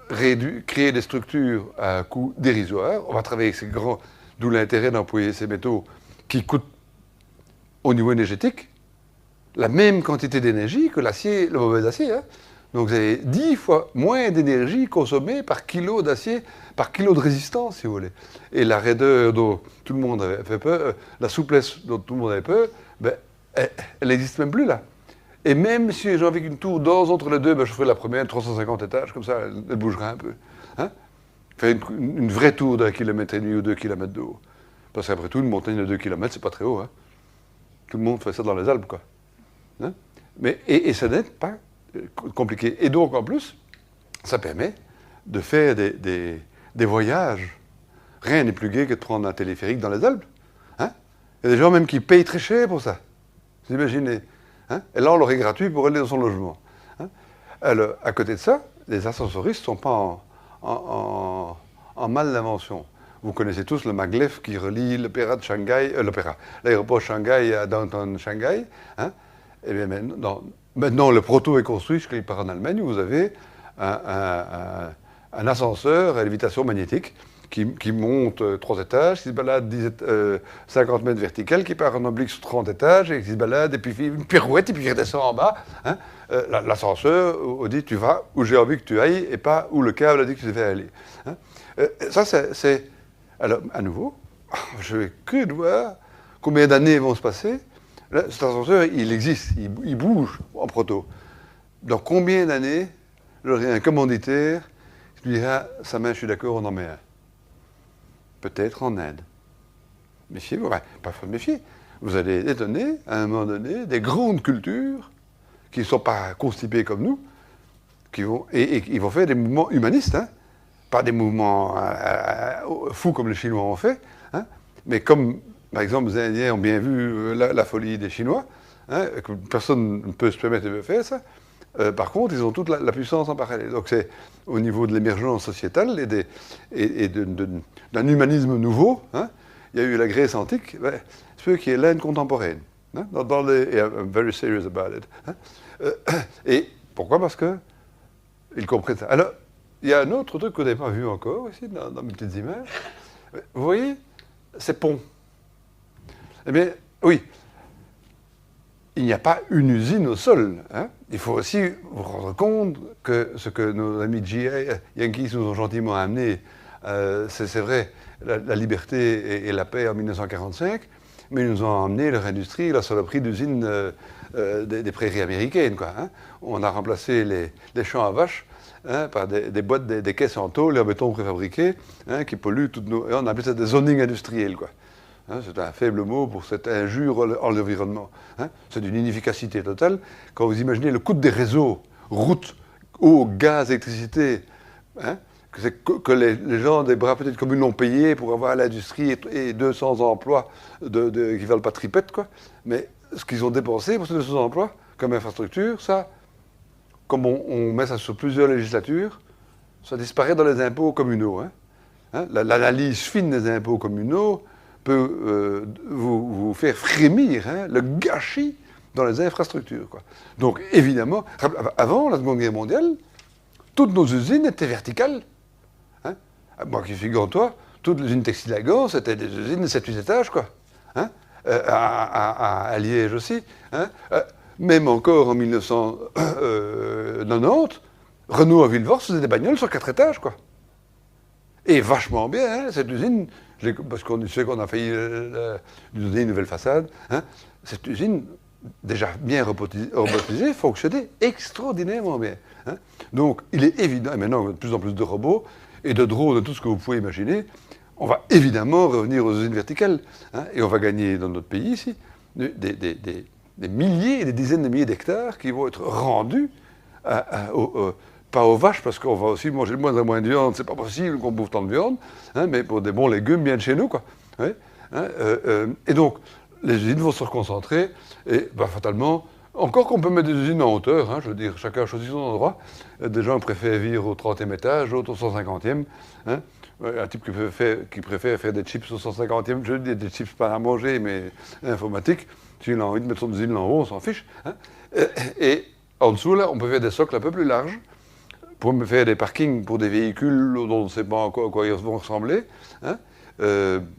créer des structures à un coût dérisoire. On va travailler avec ces grands, d'où l'intérêt d'employer ces métaux qui coûtent, au niveau énergétique, la même quantité d'énergie que l'acier, le mauvais acier. Hein. Donc, vous avez 10 fois moins d'énergie consommée par kilo d'acier, par kilo de résistance, si vous voulez. Et la raideur dont tout le monde avait fait peur, la souplesse dont tout le monde avait peur, ben, elle n'existe même plus là. Et même si j'ai envie qu'une tour danse entre les deux, ben, je ferai la première 350 étages, comme ça, elle bougera un peu. Hein, faire une vraie tour d'1,5 km ou 2 km de haut. Parce qu'après tout, une montagne de 2 km, c'est pas très haut. Hein. Tout le monde fait ça dans les Alpes, quoi. Hein, et ça n'est pas compliqué. Et donc, en plus, ça permet de faire des voyages. Rien n'est plus gai que de prendre un téléphérique dans les Alpes. Hein. Il y a des gens même qui payent très cher pour ça. Vous imaginez. Hein, et là, on l'aurait gratuit pour aller dans son logement. Hein. Alors, à côté de ça, les ascensoristes ne sont pas en mal d'invention. Vous connaissez tous le maglev qui relie l'opéra de Shanghai, l'aéroport Shanghai à downtown Shanghai. Hein. Et bien maintenant, le proto est construit, je part en Allemagne, où vous avez un ascenseur à lévitation magnétique qui monte 3 étages, qui se balade 50 mètres vertical, qui part en oblique sur 30 étages, et qui se balade, et puis fait une pirouette, et puis il redescend en bas. Hein. L'ascenseur dit tu vas où j'ai envie que tu ailles, et pas où le câble a dit que tu devais aller. Hein. Ça, c'est... Alors, à nouveau, Je vais cru de voir combien d'années vont se passer. Là, cet ascenseur, il existe, il bouge en proto. Dans combien d'années, j'aurai un commanditaire qui dira, sa main, je suis d'accord, on en met un. Peut-être en Inde. Méfiez-vous, ouais, pas faut méfier. Vous allez étonner, à un moment donné, des grandes cultures qui ne sont pas constipées comme nous, et ils vont faire des mouvements humanistes, hein, pas des mouvements fous comme les Chinois ont fait, hein, mais comme, par exemple, les Indiens ont bien vu la folie des Chinois, hein, que personne ne peut se permettre de faire ça. Par contre, ils ont toute la puissance en parallèle. Donc c'est au niveau de l'émergence sociétale d'un humanisme nouveau. Hein, il y a eu la Grèce antique, c'est qui est l'Inde contemporaine. Hein, I'm very serious about it. Hein, et pourquoi? Parce que ils comprennent ça. Alors, il y a un autre truc que vous n'avez pas vu encore ici, dans mes petites images. Vous voyez, ces ponts. Eh bien, oui, il n'y a pas une usine au sol. Hein. Il faut aussi vous rendre compte que ce que nos amis Yankees nous ont gentiment amené, c'est vrai, la liberté et la paix en 1945, mais ils nous ont amené leur industrie, la saloperie d'usines des prairies américaines. Quoi, hein. On a remplacé les champs à vaches, hein, par des boîtes, des caisses en tôle et en béton préfabriqué, hein, qui polluent toutes nos... Et on appelle ça des zonings industriels, quoi. Hein, c'est un faible mot pour cette injure en l'environnement. Hein. C'est d'une inefficacité totale. Quand vous imaginez le coût des réseaux, routes, eau, gaz, électricité, hein, que les gens des bras petites communes l'ont payé pour avoir l'industrie et 200 emplois qui ne valent pas tripette, quoi. Mais ce qu'ils ont dépensé pour ces 200 emplois comme infrastructure, ça, comme on met ça sur plusieurs législatures, ça disparaît dans les impôts communaux. Hein. Hein, l'analyse fine des impôts communaux peut vous faire frémir, hein, le gâchis dans les infrastructures. Quoi. Donc, évidemment, avant la Seconde Guerre mondiale, toutes nos usines étaient verticales. Hein. Moi, qui figure-toi, toutes les usines textiles à Gand, c'était des usines de 7-8 étages, quoi. Hein. À Liège aussi. Hein. Même encore en 1990, Renault à Villefort faisait des bagnoles sur 4 étages, quoi. Et vachement bien, hein, cette usine, parce qu'on sait qu'on a failli lui donner une nouvelle façade, hein, cette usine, déjà bien robotisée, fonctionnait extraordinairement bien. Hein. Donc, il est évident, et maintenant, de plus en plus de robots, et de drones, de tout ce que vous pouvez imaginer, on va évidemment revenir aux usines verticales, hein, et on va gagner dans notre pays ici des milliers et des dizaines de milliers d'hectares qui vont être rendus pas aux vaches, parce qu'on va aussi manger de moins en moins de viande, c'est pas possible qu'on bouffe tant de viande, hein, mais pour des bons légumes bien de chez nous, quoi. Ouais, hein, et donc, les usines vont se reconcentrer, et fatalement, encore qu'on peut mettre des usines en hauteur, hein, je veux dire, chacun choisit son endroit, des gens préfèrent vivre au 30e étage, d'autres au 150e, hein, un type qui préfère faire des chips au 150e, je dis des chips pas à manger, mais informatiques, s'il a envie de mettre son usine en haut, on s'en fiche, hein, et en dessous, là, on peut faire des socles un peu plus larges, pour me faire des parkings pour des véhicules dont on ne sait pas encore à quoi ils vont ressembler, hein,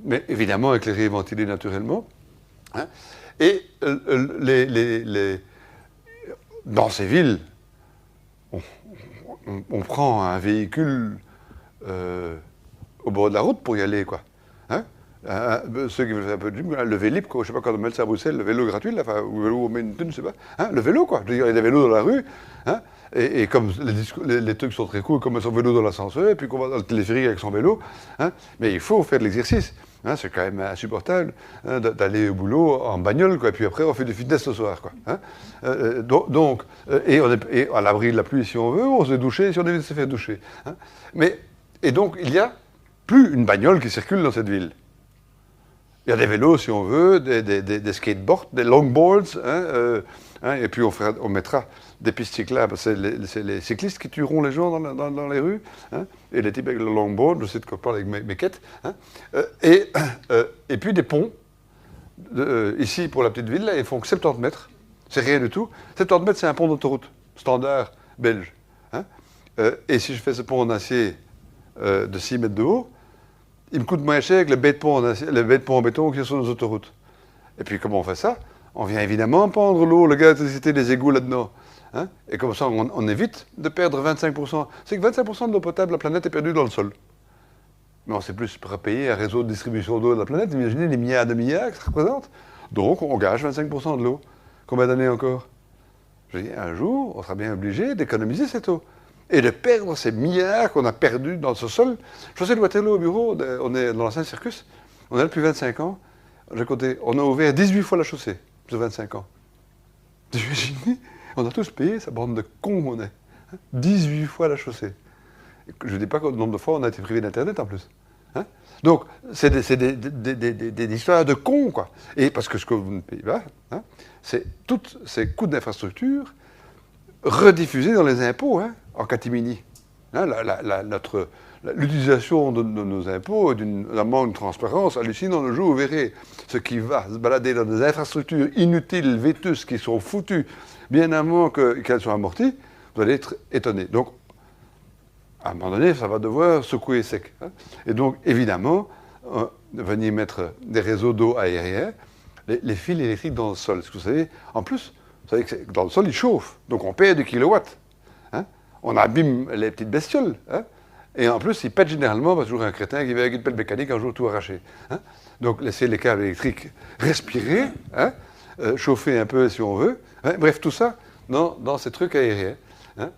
mais évidemment éclairés et ventilés naturellement. Hein, et dans ces villes, on prend un véhicule au bord de la route pour y aller, quoi. Hein, ceux qui veulent faire un peu de gym, le Vélib, je ne sais pas quand on met ça à Bruxelles, le vélo gratuit, là, ou le vélo au Maine, je ne sais pas. Hein, le vélo, quoi. Je veux dire, il y a des vélos dans la rue. Hein, et comme les trucs sont très cool, comme son vélo dans l'ascenseur, et puis qu'on va dans le téléphérique avec son vélo, hein, mais il faut faire de l'exercice. Hein, c'est quand même insupportable, hein, d'aller au boulot en bagnole, quoi, et puis après on fait du fitness ce soir. Quoi, hein. Donc, et on est à l'abri de la pluie si on veut, on se fait doucher si on évite de se faire doucher. Hein. Et donc il n'y a plus une bagnole qui circule dans cette ville. Il y a des vélos si on veut, des skateboards, des longboards, hein, et puis on mettra des pistes cyclables. C'est les cyclistes qui tueront les gens dans les rues, hein, et les types avec le longboard, je sais de quoi je parle avec mes quêtes, hein, et puis des ponts. Ici, pour la petite ville, là, ils font que 70 mètres, c'est rien du tout. 70 mètres, c'est un pont d'autoroute, standard belge. Hein, et si je fais ce pont en acier de 6 mètres de haut, il me coûte moins cher que les baies de pont en béton qui sont sur nos autoroutes. Et puis comment on fait ça? On vient évidemment prendre l'eau, le gaz, l'électricité, les égouts là-dedans. Hein, et comme ça, on évite de perdre 25%. C'est que 25% de l'eau potable de la planète est perdue dans le sol. mais on ne sait plus payer un réseau de distribution d'eau de la planète. Imaginez les milliards de milliards que ça représente. Donc, on gage 25% de l'eau. Combien d'années encore? Je dis, un jour, on sera bien obligé d'économiser cette eau. Et de perdre ces milliards qu'on a perdus dans ce sol. Je faisais le Waterloo au bureau, on est dans l'ancien circus, on est là depuis 25 ans. J'ai compté, on a ouvert 18 fois la chaussée, sur 25 ans. Vous imaginez? On a tous payé, sa bande de cons qu'on est. 18 fois la chaussée. Je ne dis pas le nombre de fois on a été privé d'Internet en plus. Hein? Donc, c'est des histoires de cons, quoi. Et parce que ce que vous ne payez pas, hein, c'est tous ces coûts d'infrastructure rediffusés dans les impôts, hein, en catimini. Hein, l'utilisation de nos impôts est d'un manque de transparence hallucinant. Le jour où vous verrez ce qui va se balader dans des infrastructures inutiles, vétustes, qui sont foutues bien avant qu'elles soient amorties, vous allez être étonné. Donc, à un moment donné, ça va devoir secouer sec. Hein. Et donc, évidemment, venir mettre des réseaux d'eau aériens, les fils électriques dans le sol. Parce que vous savez, en plus, vous savez que dans le sol, il chauffe. Donc, on perd du kilowatt. Hein. On abîme les petites bestioles. Hein. Et en plus, ils pètent généralement, parce que toujours un crétin qui va avec une pelle mécanique, un jour tout arraché. Hein. Donc, laisser les câbles électriques respirer, hein, chauffer un peu si on veut. Hein. Bref, tout ça dans ces trucs aériens. Hein.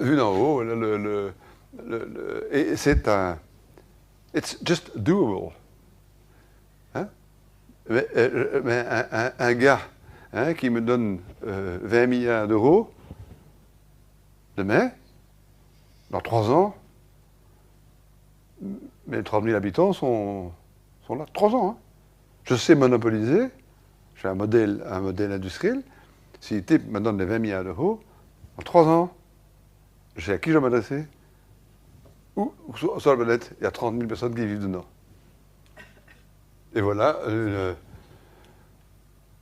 Vu d'en haut, et c'est un... It's just doable. Hein? Mais un gars, hein, qui me donne 20 milliards d'euros demain, dans 3 ans, mes 30 000 habitants sont là. 3 ans. Hein? Je sais monopoliser. J'ai un modèle industriel. Si type me donne les 20 milliards d'euros, en 3 ans, je sais à qui je vais m'adresser. Ou sur la planète, il y a 30 000 personnes qui vivent dedans. Et voilà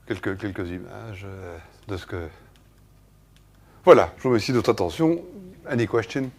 quelques images de ce que... Voilà, je vous remercie de votre attention. Any question?